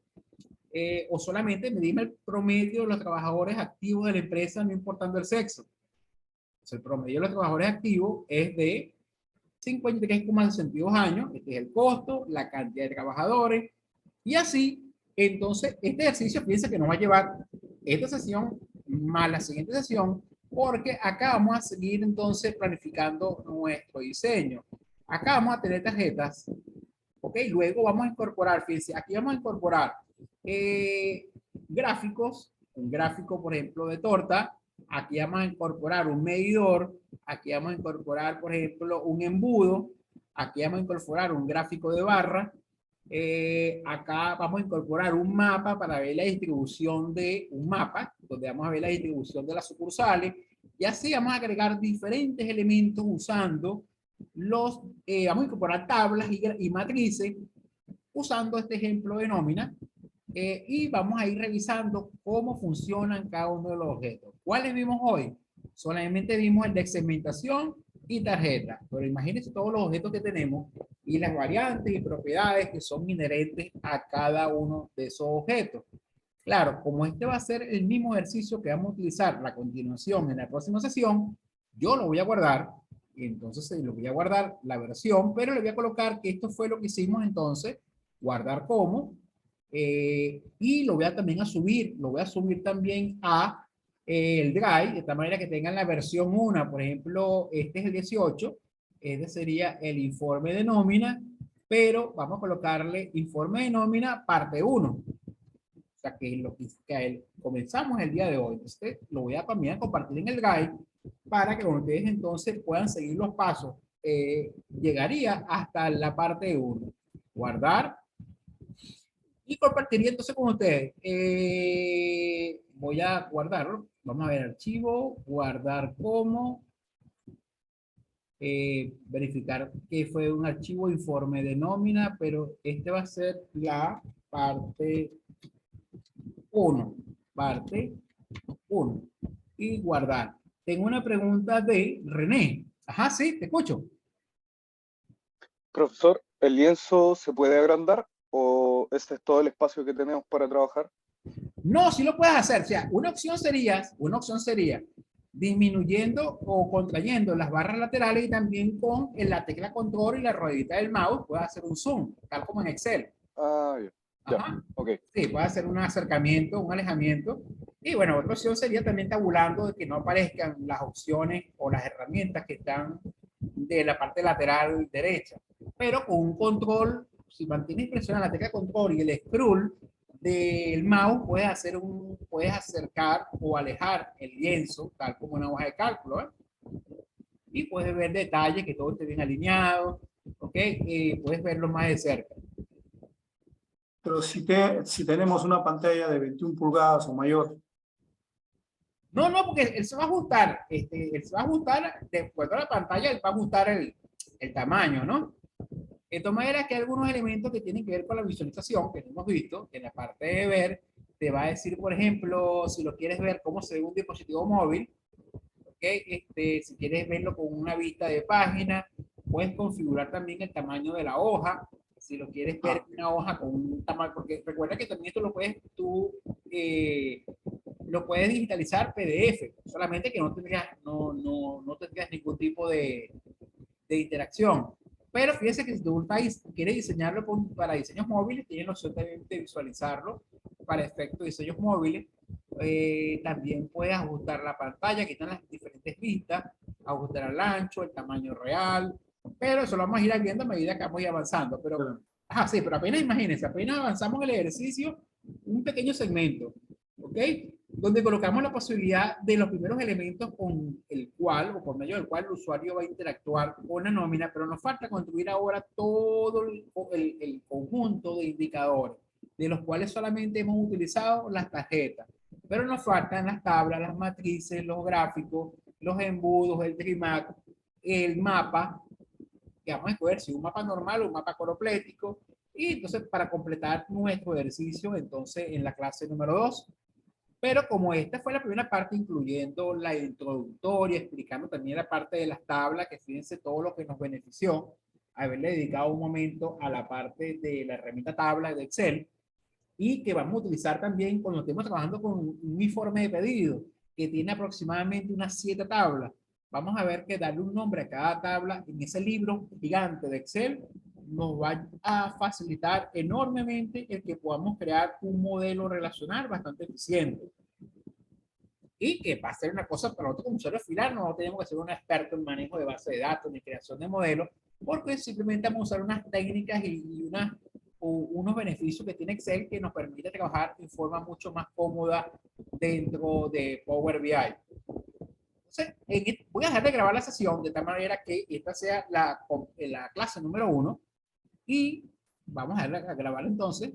O solamente me dime el promedio de los trabajadores activos de la empresa, no importando el sexo. Entonces, el promedio de los trabajadores activos es de 53,62 años. Este es el costo, la cantidad de trabajadores. Y así, entonces, este ejercicio, fíjense que nos va a llevar esta sesión más la siguiente sesión, porque acá vamos a seguir entonces planificando nuestro diseño. Acá vamos a tener tarjetas, ¿ok? Luego vamos a incorporar, fíjense, aquí vamos a incorporar gráficos, un gráfico, por ejemplo, de torta. Aquí vamos a incorporar un medidor. Aquí vamos a incorporar, por ejemplo, un embudo. Aquí vamos a incorporar un gráfico de barra. Acá vamos a incorporar un mapa para ver la distribución de un mapa, donde vamos a ver la distribución de las sucursales. Y así vamos a agregar diferentes elementos usando vamos a incorporar tablas y matrices usando este ejemplo de nómina. Y vamos a ir revisando cómo funcionan cada uno de los objetos. ¿Cuáles vimos hoy? Solamente vimos el de segmentación y tarjeta, pero imagínense todos los objetos que tenemos y las variantes y propiedades que son inherentes a cada uno de esos objetos. Claro, como este va a ser el mismo ejercicio que vamos a utilizar la continuación en la próxima sesión, yo lo voy a guardar, y entonces lo voy a guardar la versión, pero le voy a colocar que esto fue lo que hicimos entonces, guardar como, y lo voy a también a subir, lo voy a subir también a el Drive, de esta manera que tengan la versión 1, por ejemplo, este es el 18, este sería el informe de nómina, pero vamos a colocarle informe de nómina parte 1. O sea, que es lo que comenzamos el día de hoy. Entonces, lo voy a también a compartir en el Drive para que ustedes entonces puedan seguir los pasos. Llegaría hasta la parte 1. Guardar y compartiría entonces con ustedes. Voy a guardarlo. Vamos a ver archivo, guardar como, verificar que fue un archivo informe de nómina, pero este va a ser la parte 1. Parte 1. Y guardar. Tengo una pregunta de René. Ajá, sí, te escucho. Profesor, ¿el lienzo se puede agrandar o ese es todo el espacio que tenemos para trabajar? No, sí lo puedes hacer. O sea, una opción sería disminuyendo o contrayendo las barras laterales y también con la tecla control y la ruedita del mouse puedes hacer un zoom, tal como en Excel. Ah, bien. Ya, Ajá. ok. Sí, puede hacer un acercamiento, un alejamiento. Y bueno, otra opción sería también tabulando de que no aparezcan las opciones o las herramientas que están de la parte lateral derecha. Pero con un control, si mantienes presionada la tecla control y el scroll del mouse, puedes acercar o alejar el lienzo, tal como una hoja de cálculo, ¿eh? Y puedes ver detalles, que todo esté bien alineado, ¿ok? Puedes verlo más de cerca. Pero si tenemos una pantalla de 21 pulgadas o mayor, No, no, porque él se va a ajustar, él se va a ajustar, de acuerdo a la pantalla, él va a ajustar el tamaño, ¿no? De todas maneras, que hay algunos elementos que tienen que ver con la visualización, que no hemos visto, que en la parte de ver, te va a decir, por ejemplo, si lo quieres ver cómo se ve un dispositivo móvil, ¿ok? Si quieres verlo con una vista de página, puedes configurar también el tamaño de la hoja, si lo quieres ver una hoja con un tamaño, porque recuerda que también esto lo puedes digitalizar PDF, solamente que no tendrías ningún tipo de interacción. Pero fíjense que si tu país quiere diseñarlo para diseños móviles, tiene la opción también de visualizarlo para efectos de diseños móviles. También puedes ajustar la pantalla, que están las diferentes vistas, ajustar el ancho, el tamaño real, pero eso lo vamos a ir viendo a medida que vamos a ir avanzando. Pero, ajá, sí, pero apenas imagínense, apenas avanzamos en el ejercicio, un pequeño segmento, ¿ok? Donde colocamos la posibilidad de los primeros elementos con el cual o por medio del cual el usuario va a interactuar con la nómina, pero nos falta construir ahora todo el conjunto de indicadores, de los cuales solamente hemos utilizado las tarjetas, pero nos faltan las tablas, las matrices, los gráficos, los embudos, el trimag, el mapa, que vamos a escoger si un mapa normal o un mapa coroplético, y entonces para completar nuestro ejercicio, entonces en la clase número 2. Pero como esta fue la primera parte, incluyendo la introductoria, explicando también la parte de las tablas, que fíjense todo lo que nos benefició, haberle dedicado un momento a la parte de la herramienta tabla de Excel, y que vamos a utilizar también cuando estemos trabajando con un informe de pedido, que tiene aproximadamente unas 7 tablas. Vamos a ver que darle un nombre a cada tabla en ese libro gigante de Excel nos va a facilitar enormemente el que podamos crear un modelo relacional bastante eficiente. Y que va a ser una cosa para nosotros como usuario final, no tenemos que ser un experto en manejo de base de datos ni creación de modelos, porque simplemente vamos a usar unas técnicas y unos beneficios que tiene Excel que nos permite trabajar en forma mucho más cómoda dentro de Power BI. Entonces, voy a dejar de grabar la sesión de tal manera que esta sea la clase número 1 y vamos a grabar entonces